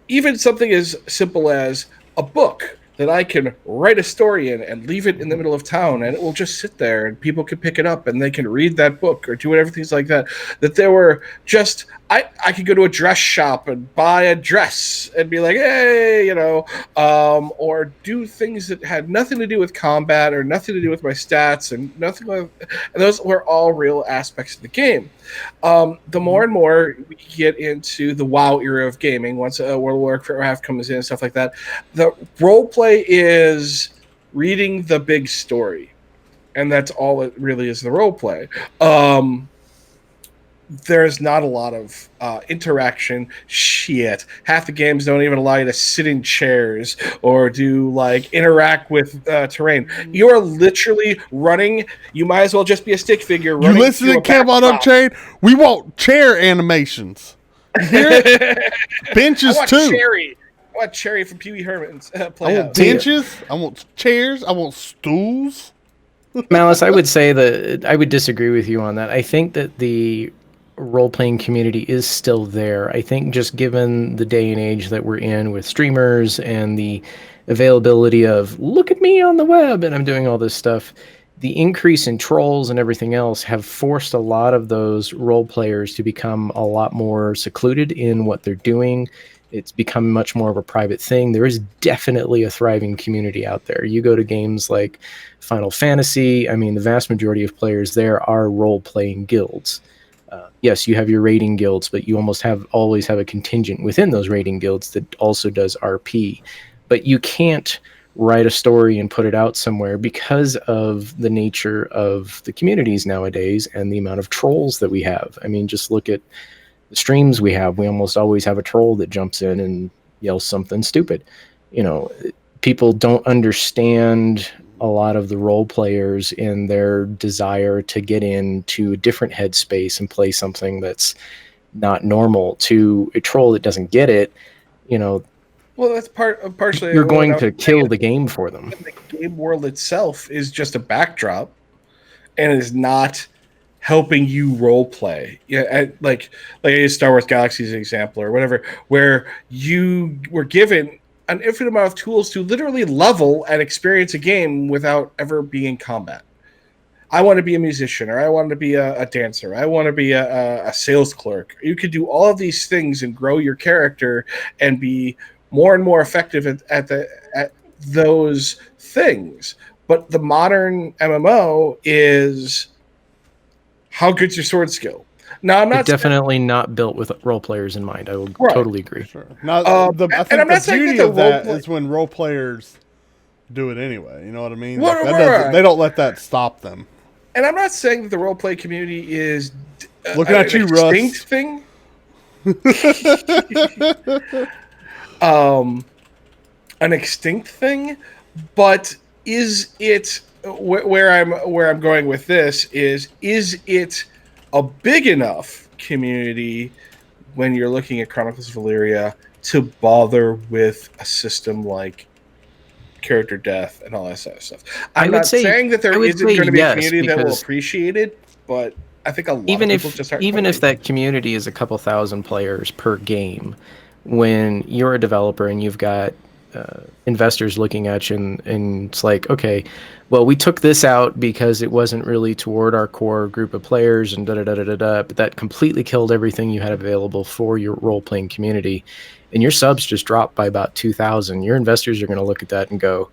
even something as simple as a book that I can write a story in and leave it in the middle of town, and it will just sit there, and people can pick it up and they can read that book or do whatever, things like that. That there were just, I could go to a dress shop and buy a dress and be like, hey, or do things that had nothing to do with combat or nothing to do with my stats and nothing and those were all real aspects of the game. The more and more we get into the WoW era of gaming, once World of Warcraft comes in and stuff like that, the role play is reading the big story, and that's all it really is, the role play. There's not a lot of interaction. Shit. Half the games don't even allow you to sit in chairs or do interact with terrain. You're literally running. You might as well just be a stick figure. You listening, Cam on up, Chain? We want chair animations. You hear? Benches too. Cherry. I want Cherry from Pee Wee Herman's play. I want benches. I want chairs. I want stools. Malice, I would say that I would disagree with you on that. I think that the role-playing community is still there. I think just given the day and age that we're in with streamers and the availability of, look at me on the web and I'm doing all this stuff, the increase in trolls and everything else have forced a lot of those role players to become a lot more secluded in what they're doing. It's become much more of a private thing. There is definitely a thriving community out there. You go to games like Final Fantasy, I mean, the vast majority of players there are role-playing guilds. Yes, you have your raiding guilds, but you always have a contingent within those raiding guilds that also does RP. But you can't write a story and put it out somewhere because of the nature of the communities nowadays and the amount of trolls that we have. I mean, just look at the streams we have. We almost always have a troll that jumps in and yells something stupid. People don't understand a lot of the role players in their desire to get into a different headspace and play something that's not normal. To a troll that doesn't get it, Well, that's partially You're what going I was to saying. kill the game for them. The game world itself is just a backdrop and is not helping you role play. Yeah, I use Star Wars Galaxy as an example or whatever, where you were given an infinite amount of tools to literally level and experience a game without ever being in combat. I want to be a musician, or I want to be a dancer. I want to be a sales clerk. You could do all of these things and grow your character and be more and more effective at those things. But the modern MMO is how good's your sword skill. Now, I'm not definitely not built with role players in mind. I will totally agree. Sure. Now, I think the beauty of that is when role players do it anyway. You know what I mean? They don't let that stop them. And I'm not saying that the role play community is looking at you, Russ. Thing. An extinct thing, but is it where I'm going with this is it a big enough community when you're looking at Chronicles of Valyria to bother with a system like character death and all that sort of stuff? I'm not saying that there isn't going to be a community that will appreciate it, but I think a lot of people just aren't. Even if that community is a couple thousand players per game, when you're a developer and you've got investors looking at you and it's like, okay, well, we took this out because it wasn't really toward our core group of players and but that completely killed everything you had available for your role-playing community, and your subs just dropped by about 2,000. Your investors are going to look at that and go,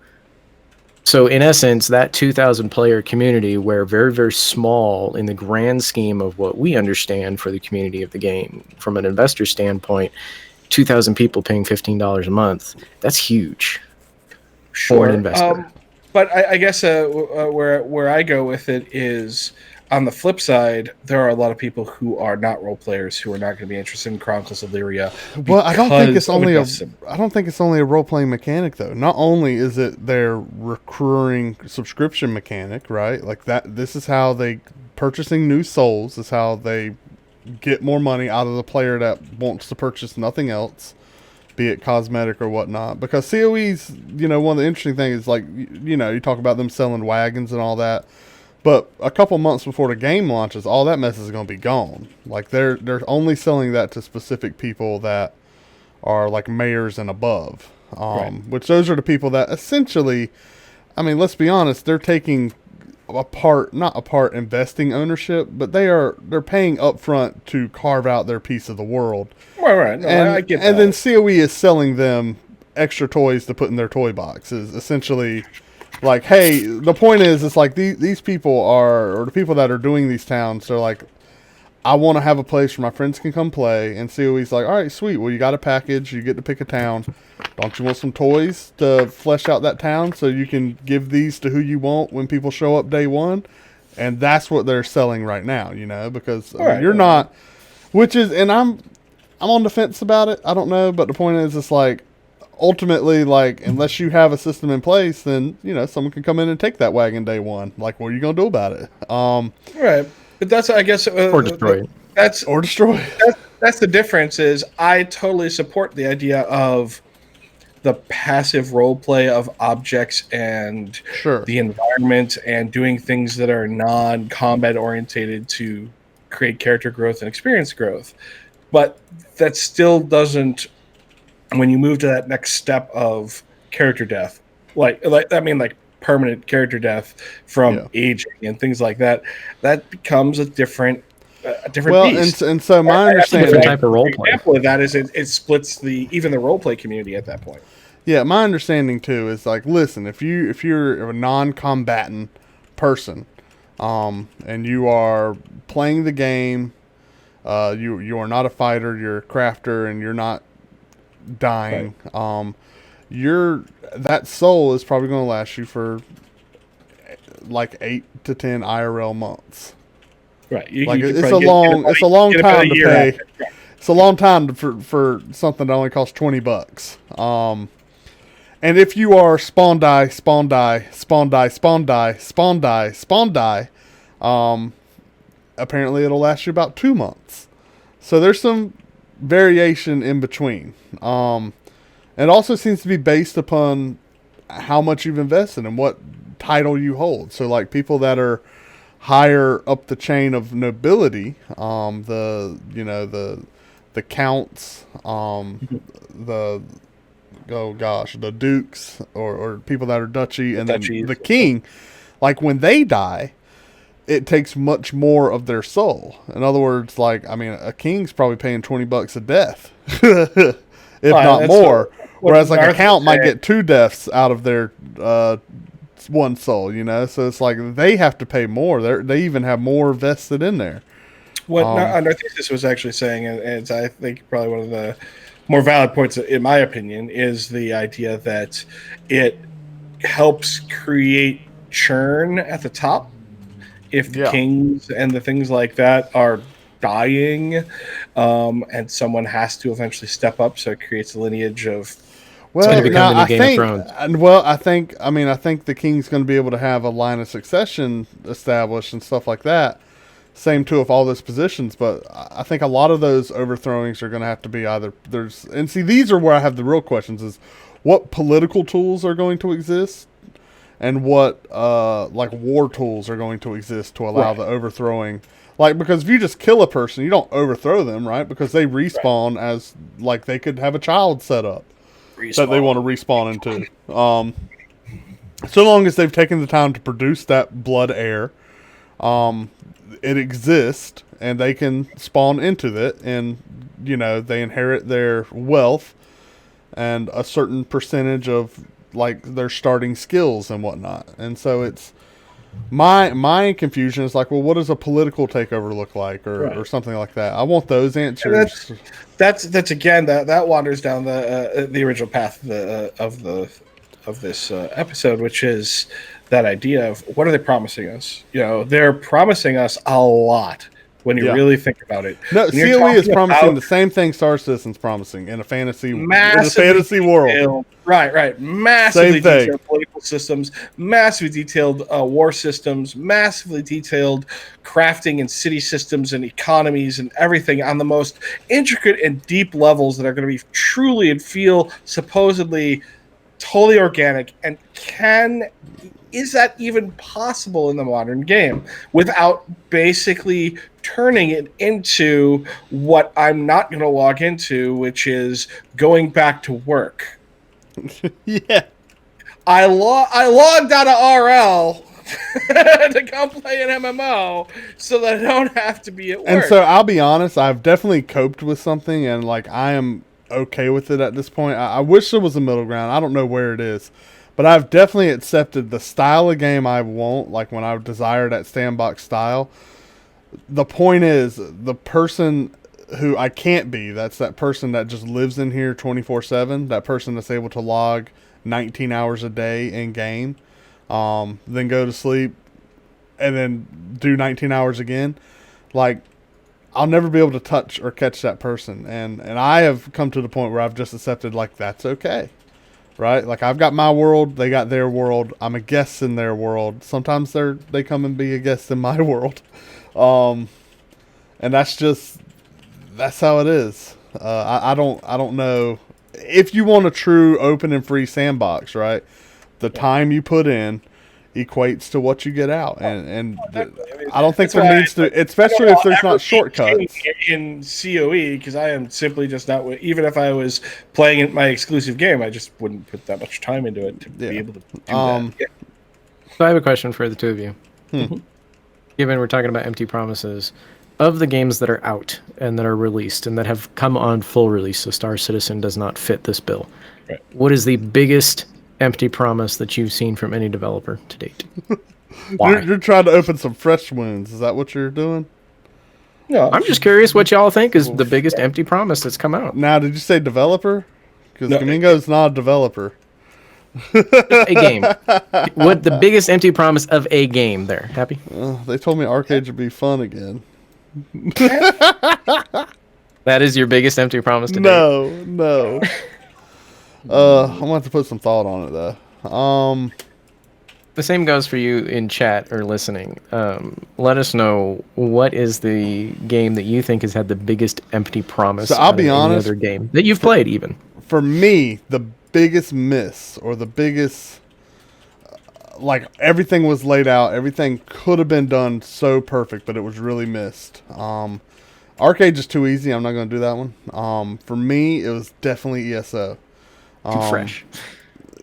so in essence, that 2,000 player community, where very, very small in the grand scheme of what we understand for the community of the game, from an investor standpoint, 2,000 people paying $15 a month, that's huge for an investor. But I guess where I go with it is, on the flip side, there are a lot of people who are not role players who are not going to be interested in Chronicles of Lyria. Well, I don't think it's only a role playing mechanic though. Not only is it their recurring subscription mechanic, right? Like that. This is how they purchasing new souls is how they get more money out of the player that wants to purchase nothing else, be it cosmetic or whatnot. Because COE's, one of the interesting things is like, you talk about them selling wagons and all that. But a couple months before the game launches, all that mess is going to be gone. Like they're only selling that to specific people that are like mayors and above. Right. Which those are the people that essentially, I mean, let's be honest, they're taking not a part investing ownership, but they're paying upfront to carve out their piece of the world. Right. No, I get that. And then COE is selling them extra toys to put in their toy boxes, essentially. Like, hey, the point is, it's like these people or the people that are doing these towns, they're like, I want to have a place where my friends can come play. And COE's like, all right, sweet. Well, you got a package. You get to pick a town. Don't you want some toys to flesh out that town so you can give these to who you want when people show up day one? And that's what they're selling right now, because you're not, which is, and I'm on the fence about it. I don't know. But the point is, it's like, ultimately, like, unless you have a system in place, then someone can come in and take that wagon day one. Like, what are you gonna do about it? Right, but that's, I guess, or destroy it. That's the difference. Is I totally support the idea of the passive role play of objects and the environment and doing things that are non-combat orientated to create character growth and experience growth, but that still doesn't. When you move to that next step of character death, like permanent character death from aging and things like that, that becomes a different beast. And so my understanding, different type of role play. Example of that is it splits even the role play community at that point. Yeah, my understanding too is like, listen, if you're a non-combatant person, and you are playing the game, you are not a fighter, you're a crafter, and you're not dying, right. That soul is probably going to last you for like 8 to 10 IRL months. Right. It's a long time to pay. It's a long time for something that only costs $20. And if you are spawn die, apparently it'll last you about 2 months. So there's some variation in between. And It also seems to be based upon how much you've invested and what title you hold. So like people that are higher up the chain of nobility, the counts, the the dukes or people that are duchy, and then the king, like when they die, it takes much more of their soul. In other words, like, I mean, a king's probably paying $20 a death, if not more. Whereas like a count might get 2 deaths out of their one soul, you know. So it's like they have to pay more. They even have more vested in there. What Narthesis was actually saying, and I think probably one of the more valid points, in my opinion, is the idea that it helps create churn at the top. If the kings and the things like that are dying, and someone has to eventually step up, so it creates a lineage of. Well, now, I think the king's going to be able to have a line of succession established and stuff like that. Same too with all those positions, but I think a lot of those overthrowings are going to have to be either these are where I have the real questions: is what political tools are going to exist, and what like war tools are going to exist to allow the overthrowing. Like, because if you just kill a person, you don't overthrow them, right? Because they respawn as like they could have a child set up that they want to respawn into. So long as they've taken the time to produce that blood heir, it exists and they can spawn into it, and you know they inherit their wealth and a certain percentage of like their starting skills and whatnot. And so it's my confusion is like, well, what does a political takeover look like, or something like that? I want those answers. That's again that wanders down the original path of this episode, which is that idea of what are they promising us? You know, they're promising us a lot when you really think about it. No, COE is promising the same thing Star Citizen's promising in a fantasy world. Right. Massively detailed political systems, massively detailed war systems, massively detailed crafting and city systems and economies and everything on the most intricate and deep levels that are going to be truly and feel supposedly totally organic. And is that even possible in the modern game without basically turning it into what I'm not going to log into, which is going back to work? Yeah. I logged out of RL to come play an MMO so that I don't have to be at work. And so I'll be honest, I've definitely coped with something, and like I am okay with it at this point. I wish there was a middle ground. I don't know where it is. But I've definitely accepted the style of game I want, like when I desire that sandbox style. The point is, the person who I can't be, that's that person that just lives in here 24/7, that person that's able to log 19 hours a day in game, then go to sleep, and then do 19 hours again. Like, I'll never be able to touch or catch that person. And I have come to the point where I've just accepted, like, that's okay. Right? Like, I've got my world, they got their world, I'm a guest in their world. Sometimes they come and be a guest in my world. And that's how it is. I don't know. If you want a true open and free sandbox, right? The time you put in equates to what you get out, and I don't think there needs to, especially if there's not shortcuts in COE, because I am simply just not. Even if I was playing my exclusive game, I just wouldn't put that much time into it to be able to do that. Yeah. So I have a question for the two of you. Given we're talking about empty promises, of the games that are out and that are released and that have come on full release, so Star Citizen does not fit this bill. Right. What is the biggest empty promise that you've seen from any developer to date? You're trying to open some fresh wounds. Is that what you're doing? No, I'm just curious what y'all think is the biggest empty promise that's come out. Now, did you say developer? Because Domingo's not a developer. A game. What the biggest empty promise of a game there? Happy? They told me arcades would be fun again. That is your biggest empty promise to date? No. I'm going to have to put some thought on it, though. The same goes for you in chat or listening. Let us know what is the game that you think has had the biggest empty promise. So I'll be honest, any other game that you've played, even for me, the biggest miss or the biggest, like everything was laid out, everything could have been done so perfect, but it was really missed. Arcade is too easy. I'm not going to do that one. For me, it was definitely ESO. Too fresh.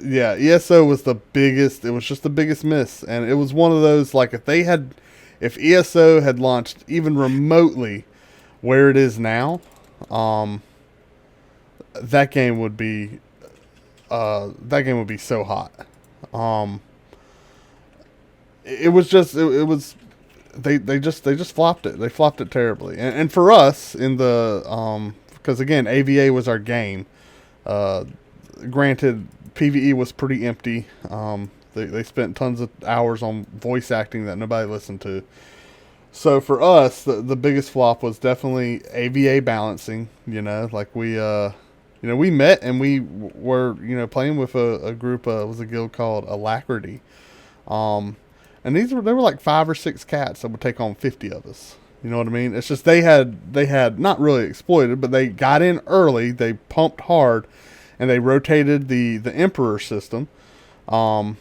Yeah, ESO was the biggest. It was just the biggest miss, and it was one of those like if ESO had launched even remotely where it is now, that game would be so hot. It was just it was they just flopped it. They flopped it terribly. And for us in the because again AVA was our game. Granted, PvE was pretty empty. They spent tons of hours on voice acting that nobody listened to. So for us, the biggest flop was definitely AVA balancing. Like we met and we were playing with a group. It was a guild called Alacrity. And they were like 5 or 6 cats that would take on 50 of us. You know what I mean? It's just they had not really exploited, but they got in early. They pumped hard, and they rotated the Emperor system, so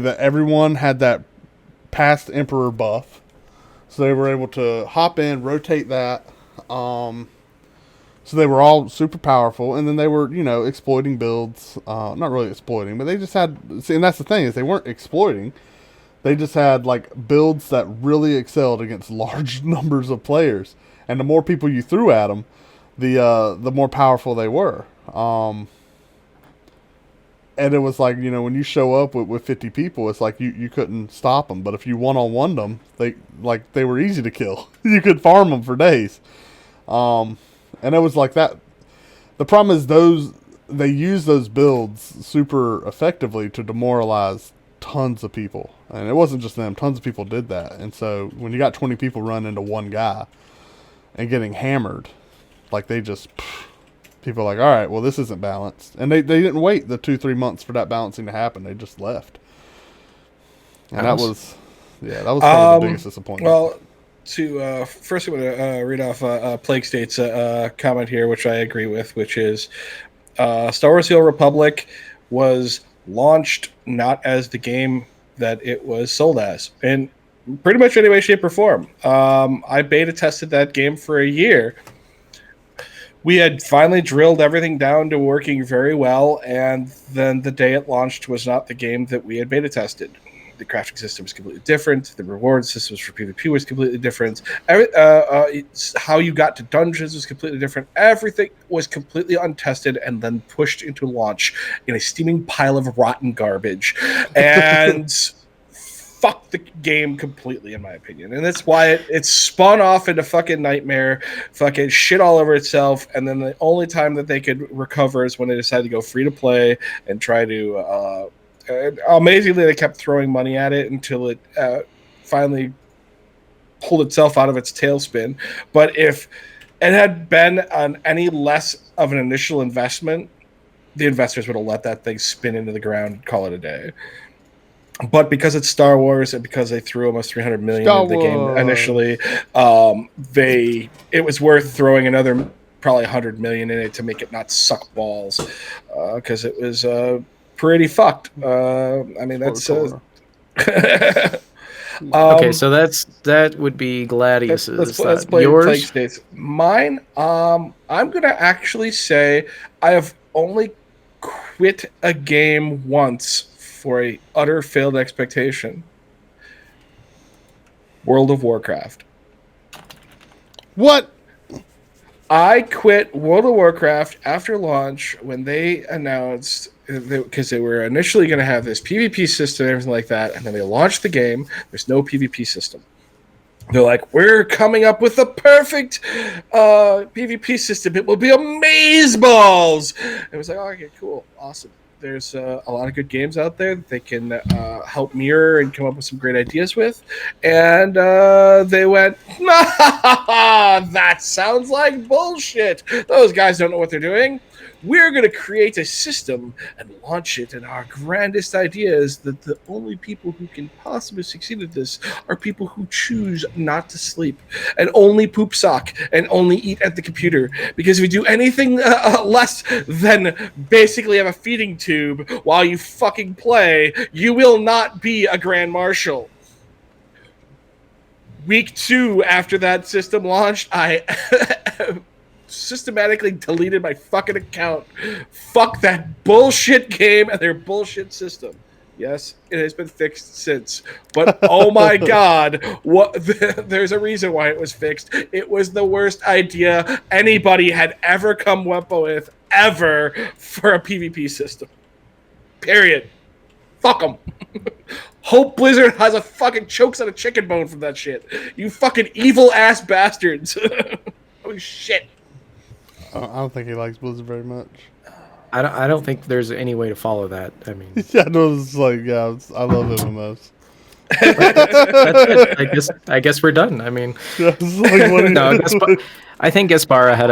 that everyone had that past Emperor buff. So they were able to hop in, rotate that. So they were all super powerful, and then they were exploiting builds. Not really exploiting, but they just had. See, and that's the thing is they weren't exploiting. They just had like builds that really excelled against large numbers of players, and the more people you threw at them, the more powerful they were. And it was like when you show up with 50 people, it's like you couldn't stop them. But if you one-on-one them, they were easy to kill. You could farm them for days. And it was like that. The problem is they use those builds super effectively to demoralize tons of people. And it wasn't just them. Tons of people did that. And so when you got 20 people running into one guy and getting hammered, like people are like, all right, well, this isn't balanced. And they didn't wait the 2-3 months for that balancing to happen. They just left. And that was probably the biggest disappointment. Well, first I'm going to read off Plague State's comment here, which I agree with, which is Star Wars: The Old Republic was launched not as the game that it was sold as, in pretty much any way, shape, or form. I beta tested that game for a year. We had finally drilled everything down to working very well, and then the day it launched was not the game that we had beta tested. The crafting system was completely different. The reward systems for PvP was completely different. How you got to dungeons was completely different. Everything was completely untested and then pushed into launch in a steaming pile of rotten garbage. And fucked the game completely, in my opinion. And that's why it spun off into fucking nightmare, fucking shit all over itself. And then the only time that they could recover is when they decided to go free to play and try to... amazingly, they kept throwing money at it until it finally pulled itself out of its tailspin. But if it had been on any less of an initial investment, the investors would have let that thing spin into the ground and call it a day. But because it's Star Wars and because they threw almost $300 million into the game initially, it was worth throwing another probably $100 million in it to make it not suck balls, because it was pretty fucked. I mean, that's okay. So that would be Gladius's. Let's play yours. Plague States. Mine. I'm gonna actually say I have only quit a game once for a utter failed expectation. World of Warcraft. What? I quit World of Warcraft after launch when they announced, because they were initially going to have this PvP system and everything like that, and then they launched the game. There's no PvP system. They're like, we're coming up with the perfect PvP system. It will be amazeballs. It was like, oh, okay, cool, awesome. There's a lot of good games out there that they can help mirror and come up with some great ideas with. And they went, nah, that sounds like bullshit. Those guys don't know what they're doing. We're going to create a system and launch it. And our grandest idea is that the only people who can possibly succeed at this are people who choose not to sleep and only poop sock and only eat at the computer. Because if you do anything less than basically have a feeding tube while you fucking play, you will not be a Grand Marshal. Week 2 after that system launched, I systematically deleted my fucking account. Fuck that bullshit game and their bullshit system. Yes, it has been fixed since. But oh my god, there's a reason why it was fixed. It was the worst idea anybody had ever come up with ever for a PvP system. Period. Fuck them. Hope Blizzard has a fucking chokes on a chicken bone from that shit. You fucking evil ass bastards. Holy shit. I don't think he likes Blizzard very much. I don't think there's any way to follow that. I mean, Yeah, no, it's like, yeah, I love MMOs. that's it. I guess we're done. I mean, Yeah, it's like, what do you- I think Gaspara had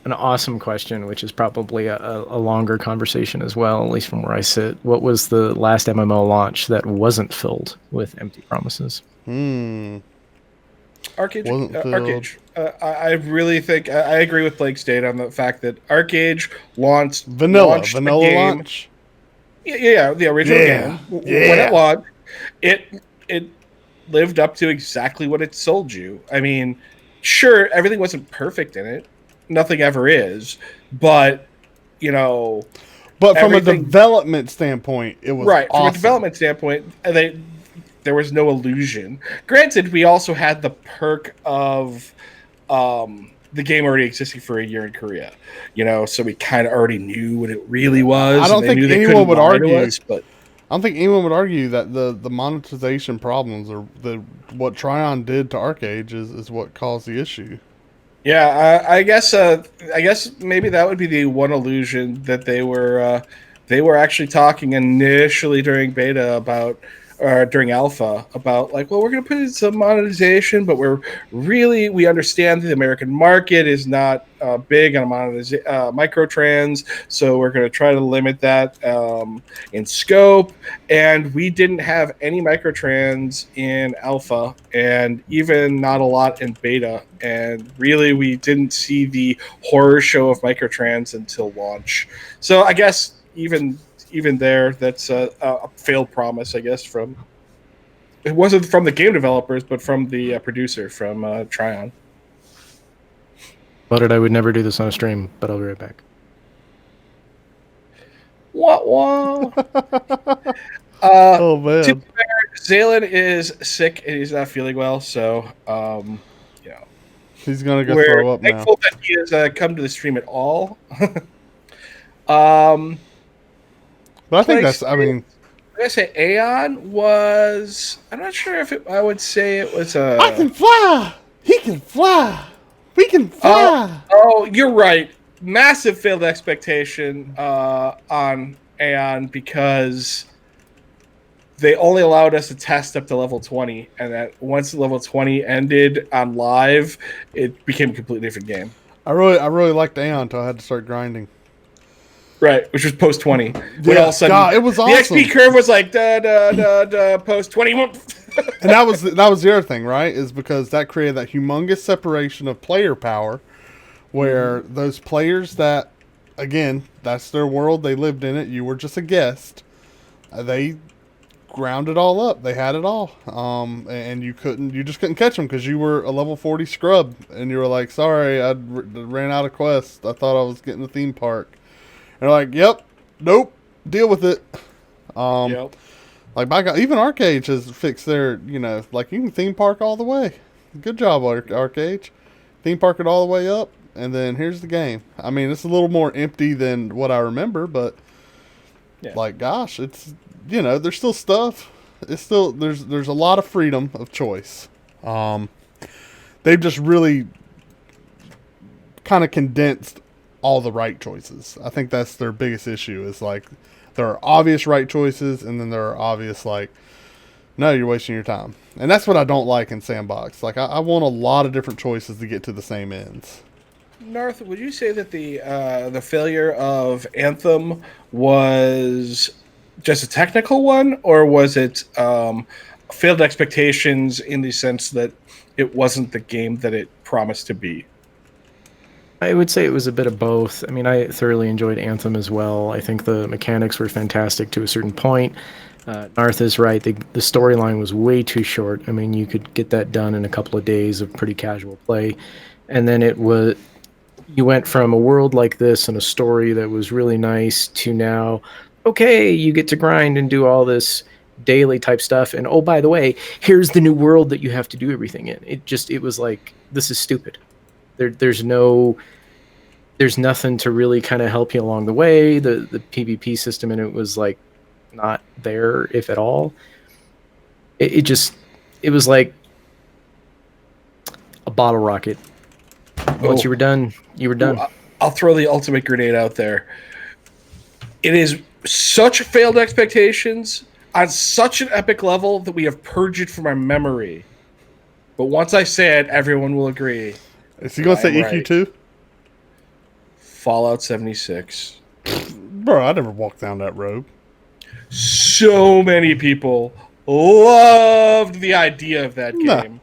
an awesome question, which is probably a longer conversation as well, at least from where I sit. What was the last MMO launch that wasn't filled with empty promises? Arcade. I really think I agree with Blake's date on the fact that Arcade launched vanilla game. launch. Yeah, the original game. When it launched, it lived up to exactly what it sold you. I mean, sure, everything wasn't perfect in it. Nothing ever is, but you know. But from a development standpoint, it was right. awesome. From a development standpoint, there was no illusion. Granted, we also had the perk of the game already existing for a year in Korea, so we kind of already knew what it really was. I don't think anyone would argue. But I don't think anyone would argue that the monetization problems or what Tryon did to Arcade is what caused the issue. Yeah, I guess maybe that would be the one illusion that they were actually talking initially during beta about. Or during alpha about like, well, we're going to put in some monetization, but we understand the American market is not big on microtrans, so we're going to try to limit that in scope. And we didn't have any microtrans in alpha, and even not a lot in beta. And really, we didn't see the horror show of microtrans until launch. So I guess even there, that's a failed promise, I guess. It wasn't from the game developers, but from the producer, from Tryon. Thought I would never do this on a stream, but I'll be right back. Wah. Oh man, to be fair, Zalen is sick and he's not feeling well, so he's gonna go we're throw up now. thankful that he has come to the stream at all. But I think that's. I mean, like I say, Aeon was. I'm not sure if I would say it was a. I can fly. He can fly. We can fly. Oh, you're right. Massive failed expectation on Aeon because they only allowed us to test up to level 20, and that once level 20 ended on live, it became a completely different game. I really liked Aeon until I had to start grinding. Right, which was post 20. When Yeah, all of a sudden, God, it was awesome. The XP curve was like post 20. And that was the other thing, right? Is because that created that humongous separation of player power, where those players that, again, that's their world, they lived in it. You were just a guest. They ground it all up. They had it all, and you just couldn't catch them because you were a level 40 scrub, and you were like, sorry, I ran out of quests. I thought I was getting the theme park. And they're like, yep, nope, deal with it. Yep. Like, by God, even Arcade has fixed their, like, you can theme park all the way. Good job, Arcade. Theme park it all the way up, and then here's the game. I mean, it's a little more empty than what I remember, but, like, gosh, it's, there's still stuff. It's still, there's a lot of freedom of choice. They've just really kind of condensed all the right choices. I think that's their biggest issue is like there are obvious right choices and then there are obvious like no, you're wasting your time. And that's what I don't like in Sandbox. Like I want a lot of different choices to get to the same ends. Narth, would you say that the failure of Anthem was just a technical one, or was it failed expectations in the sense that it wasn't the game that it promised to be? I would say it was a bit of both. I mean, I thoroughly enjoyed Anthem as well. I think the mechanics were fantastic to a certain point. Narth is right. The storyline was way too short. I mean, you could get that done in a couple of days of pretty casual play. And then you went from a world like this and a story that was really nice to now, okay, you get to grind and do all this daily type stuff. And oh, by the way, here's the new world that you have to do everything in. It was like, this is stupid. There's nothing to really kind of help you along the way. The PvP system in it was like not there, if at all. It was like a bottle rocket. Once you were done, you were done. I'll throw the ultimate grenade out there. It is such failed expectations on such an epic level that we have purged it from our memory. But once I say it, everyone will agree. Is he going to say EQ2? Right. Fallout 76. Bro, I never walked down that road. So many people loved the idea of that game.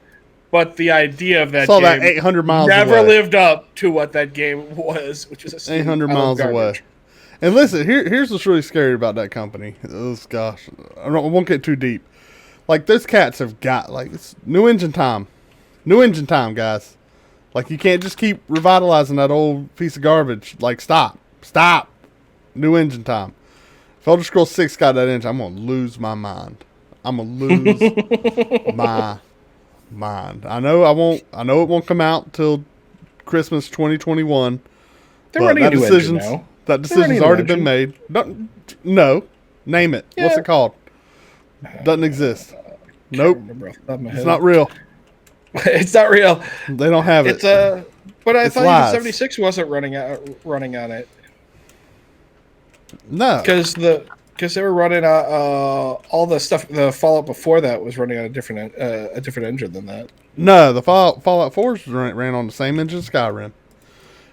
But the idea of that game that 800 miles never away. Lived up to what that game was, which is 800 miles away. And listen, here's what's really scary about that company. Oh, gosh. I won't get too deep. Like, those cats have got, like, it's new engine time. New engine time, guys. Like, you can't just keep revitalizing that old piece of garbage. Like, stop. Stop. New engine time. If Elder Scrolls 6 got that engine, I'm going to lose my mind. I'm going to lose my mind. I know it won't come out till Christmas 2021. They're running a new engine now. That decision's already been made. No. Name it. Yeah. What's it called? Doesn't exist. Nope. It's not real. It's not real. They don't have it. But I thought even 76 wasn't running on it. No. Because they were running all the stuff. The Fallout before that was running on a different engine than that. No, the Fallout 4s ran on the same engine as Skyrim.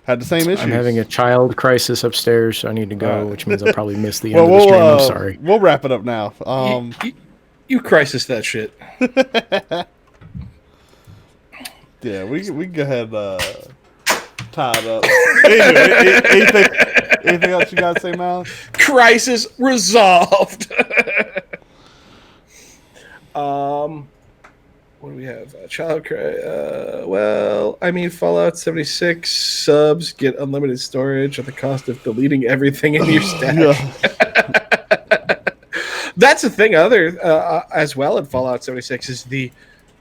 Had the same issues. I'm having a child crisis upstairs, so I need to go, which means I'll probably miss the end of the stream. I'm sorry. We'll wrap it up now. You crisis that shit. Yeah, we can go ahead tie it up. Anyway, anything else you got to say, Mal? Crisis resolved. What do we have? Child cry. Well, I mean, Fallout 76 subs get unlimited storage at the cost of deleting everything in your stack. That's the thing. As well in Fallout 76 is the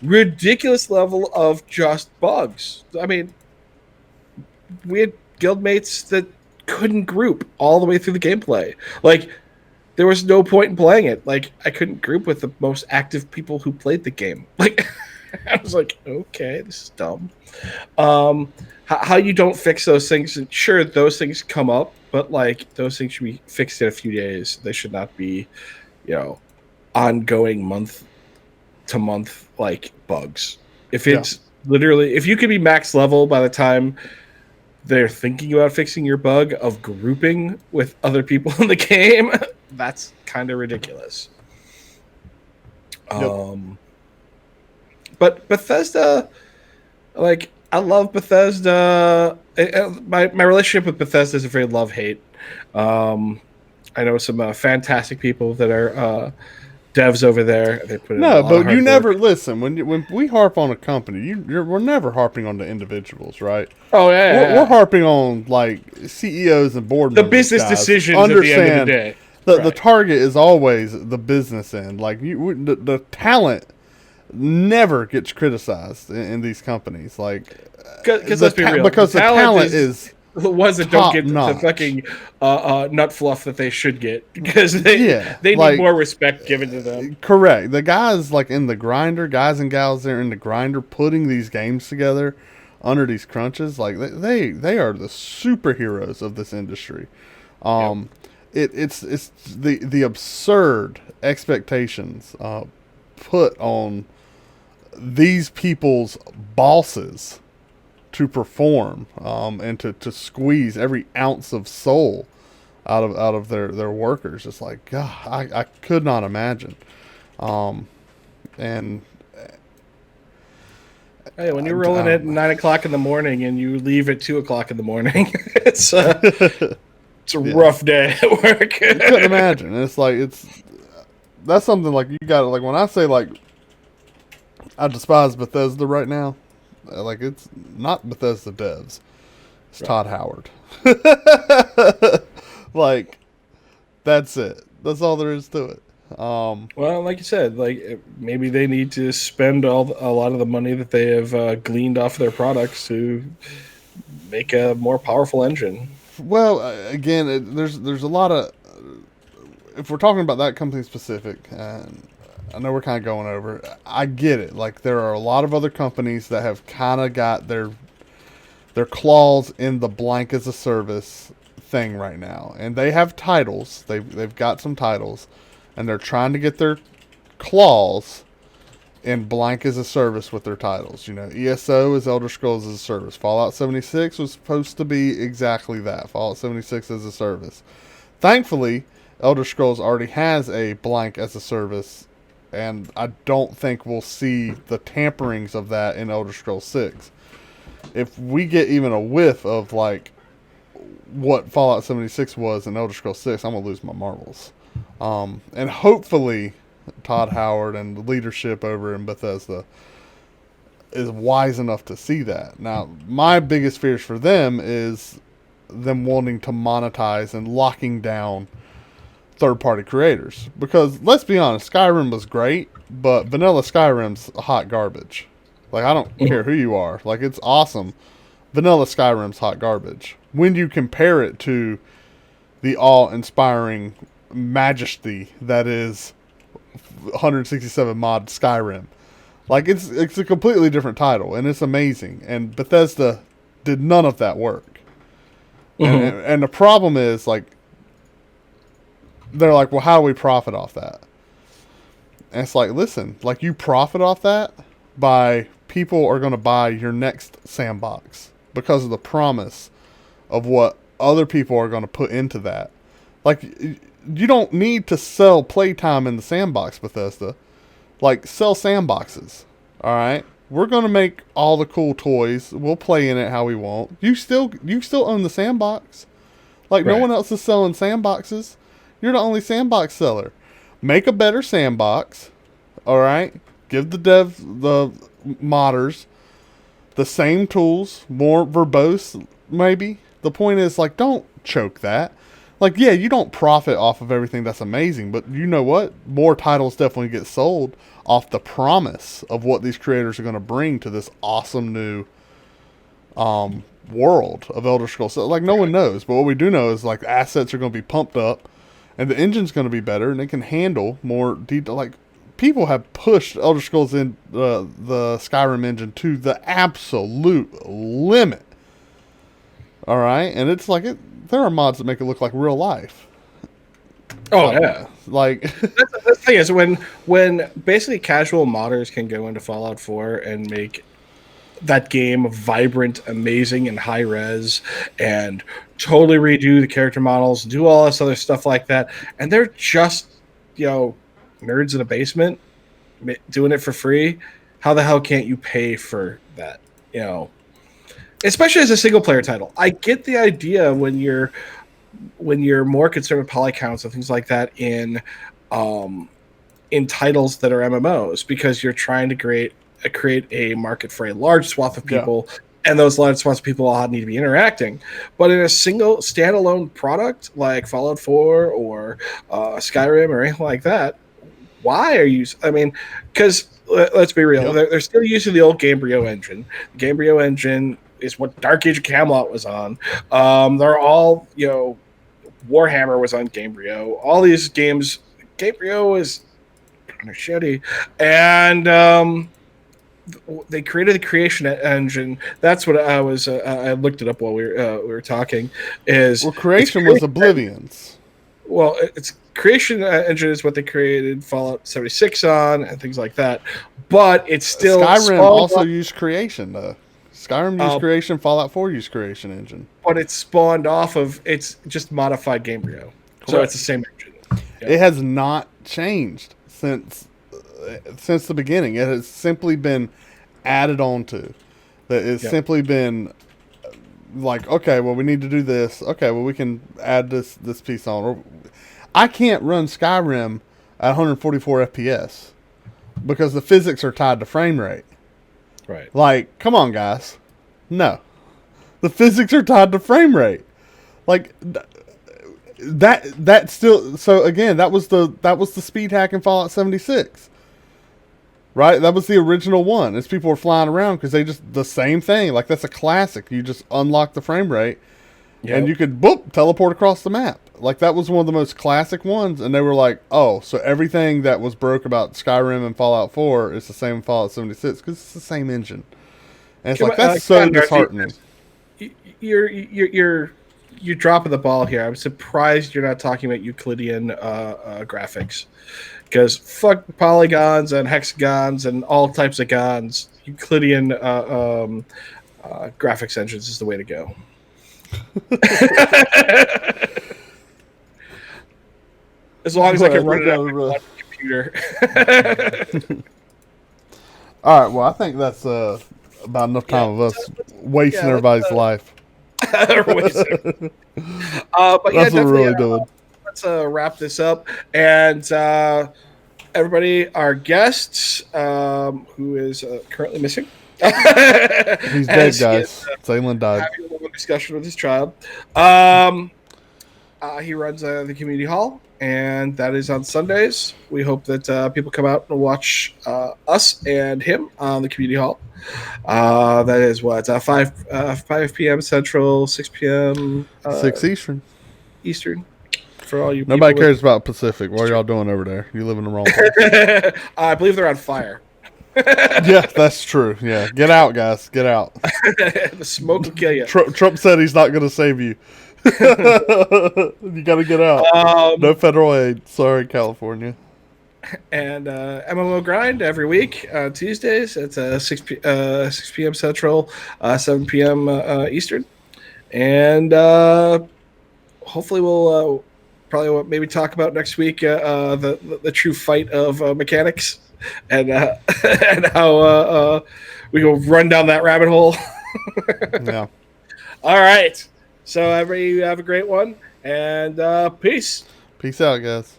ridiculous level of just bugs. I mean, we had guildmates that couldn't group all the way through the gameplay. Like, there was no point in playing it. Like, I couldn't group with the most active people who played the game. Like, I was like, okay, this is dumb. How you don't fix those things? Sure, those things come up, but like those things should be fixed in a few days. They should not be, ongoing month to month like bugs. If it's literally, if you could be max level by the time they're thinking about fixing your bug of grouping with other people in the game, that's kind of ridiculous. But Bethesda, like, I love Bethesda. My relationship with Bethesda is a very love-hate. I know some fantastic people that are devs over there. They put in a lot but of hard you never work. listen when we harp on a company. We're never harping on the individuals, right? Oh yeah, we're harping on like CEOs and board members. The business decisions Understand, at the end of the day. The target is always the business end. Like the talent never gets criticized in these companies. Like, because let's be real, because the talent is the ones that don't get notch. the fucking nut fluff that they should get, because they need more respect given to them. Correct. The guys like in the grinder, guys and gals there in the grinder, putting these games together under these crunches, like they are the superheroes of this industry. It's the absurd expectations put on these people's bosses to perform, and to squeeze every ounce of soul out of their workers. It's like, God, I could not imagine. And Hey, when you're rolling at 9 o'clock in the morning and you leave at 2 o'clock in the morning, it's a rough day at work. I couldn't imagine. It's like that's something like you got, like when I say like I despise Bethesda right now, like it's not Bethesda devs, it's Todd Howard. Like that's it. That's all there is to it. Well, like you said, like maybe they need to spend a lot of the money that they have gleaned off their products to make a more powerful engine. Well, again, there's a lot of, if we're talking about that company specific, and I know we're kind of going over, I get it. Like there are a lot of other companies that have kind of got their claws in the blank as a service thing right now, and they have titles. They've got some titles, and they're trying to get their claws in blank as a service with their titles. You know, ESO is Elder Scrolls as a service. Fallout 76 was supposed to be exactly that. Fallout 76 as a service. Thankfully, Elder Scrolls already has a blank as a service, and I don't think we'll see the tamperings of that in Elder Scrolls 6. If we get even a whiff of like what Fallout 76 was in Elder Scrolls 6, I'm going to lose my marbles. And hopefully Todd Howard and the leadership over in Bethesda is wise enough to see that. Now, my biggest fears for them is them wanting to monetize and locking down third-party creators. Because, let's be honest, Skyrim was great, but vanilla Skyrim's hot garbage. Like, I don't care who you are. Like, it's awesome. Vanilla Skyrim's hot garbage. When you compare it to the awe-inspiring majesty that is 167 mod Skyrim. Like, it's a completely different title, and it's amazing. And Bethesda did none of that work. And the problem is, like, they're like, well, how do we profit off that? And it's like, listen, like, you profit off that by people are going to buy your next sandbox because of the promise of what other people are going to put into that. Like, you don't need to sell playtime in the sandbox, Bethesda. Like, sell sandboxes. Alright? We're going to make all the cool toys. We'll play in it how we want. You still own the sandbox. Like, right. No one else is selling sandboxes. You're the only sandbox seller. Make a better sandbox. Alright? Give the modders the same tools. More verbose, maybe. The point is, like, don't choke that. Like, yeah, you don't profit off of everything that's amazing, but you know what? More titles definitely get sold off the promise of what these creators are going to bring to this awesome new world of Elder Scrolls. So, like, no one knows, but what we do know is, like, assets are going to be pumped up, and the engine's going to be better, and it can handle more detail. Like, people have pushed Elder Scrolls in the Skyrim engine to the absolute limit. All right, and it's like there are mods that make it look like real life. Oh yeah, like that's the thing is when basically casual modders can go into Fallout 4 and make that game vibrant, amazing, and high res, and totally redo the character models, do all this other stuff like that, and they're just nerds in a basement doing it for free. How the hell can't you pay for that? Especially as a single player title. I get the idea when you're more concerned with poly counts and things like that in titles that are MMOs, because you're trying to create a market for a large swath of people, and those large swaths of people all need to be interacting. But in a single standalone product like Fallout 4 or Skyrim or anything like that, why are you? I mean, because let's be real, they're still using the old Gamebryo engine. The Gamebryo engine is what Dark Age of Camelot was on. They're all, Warhammer was on Gamebryo. All these games, Gamebryo is kind of shitty. And they created the creation engine. That's what I was. I looked it up while we were talking. Creation was Oblivion's. Well, it's creation engine is what they created Fallout 76 on and things like that. But it's still Skyrim also used creation though. Skyrim used Creation, Fallout 4 used Creation Engine. But it's spawned off of, it's just modified Gamebryo. So it's the same engine. It has not changed since the beginning. It has simply been added on to. It's simply been like, okay, well, we need to do this. Okay, well, we can add this piece on. I can't run Skyrim at 144 FPS because the physics are tied to frame rate. Right. Like, come on, guys. No. The physics are tied to frame rate. Like, that still, so again, that was the speed hack in Fallout 76. Right? That was the original one. As people were flying around because the same thing. Like, that's a classic. You just unlock the frame rate and you could, boop, teleport across the map. Like, that was one of the most classic ones. And they were like, oh, so everything that was broke about Skyrim and Fallout 4 is the same in Fallout 76 because it's the same engine. And it's like, that's so disheartening. You're dropping the ball here. I'm surprised you're not talking about Euclidean graphics. Because fuck polygons and hexagons and all types of gons. Euclidean graphics engines is the way to go. As long as I can run it on my computer. All right, well, I think that's about enough time of us wasting everybody's life. But that's what we're really doing. Let's wrap this up. And everybody, our guest, who is currently missing. He's dead, guys. Zaylan died. Having a long discussion with his child. He runs the community hall, and that is on Sundays. We hope that people come out and watch us and him on the community hall. That is what 5 p.m. Central, 6 p.m. 6 Eastern. Eastern. For all you nobody cares about Pacific. What are y'all doing over there? You live in the wrong place. I believe they're on fire. Yeah, that's true. Yeah, get out, guys. Get out. The smoke will kill you. Trump said he's not going to save you. You got to get out. No federal aid. Sorry, California. And MMO Grind every week Tuesdays. It's 6 p.m. Central, 7 p.m. Eastern. And hopefully we'll probably maybe talk about next week the true fight of mechanics and how we will run down that rabbit hole. Yeah. All right. So everybody, you have a great one, and peace. Peace out, guys.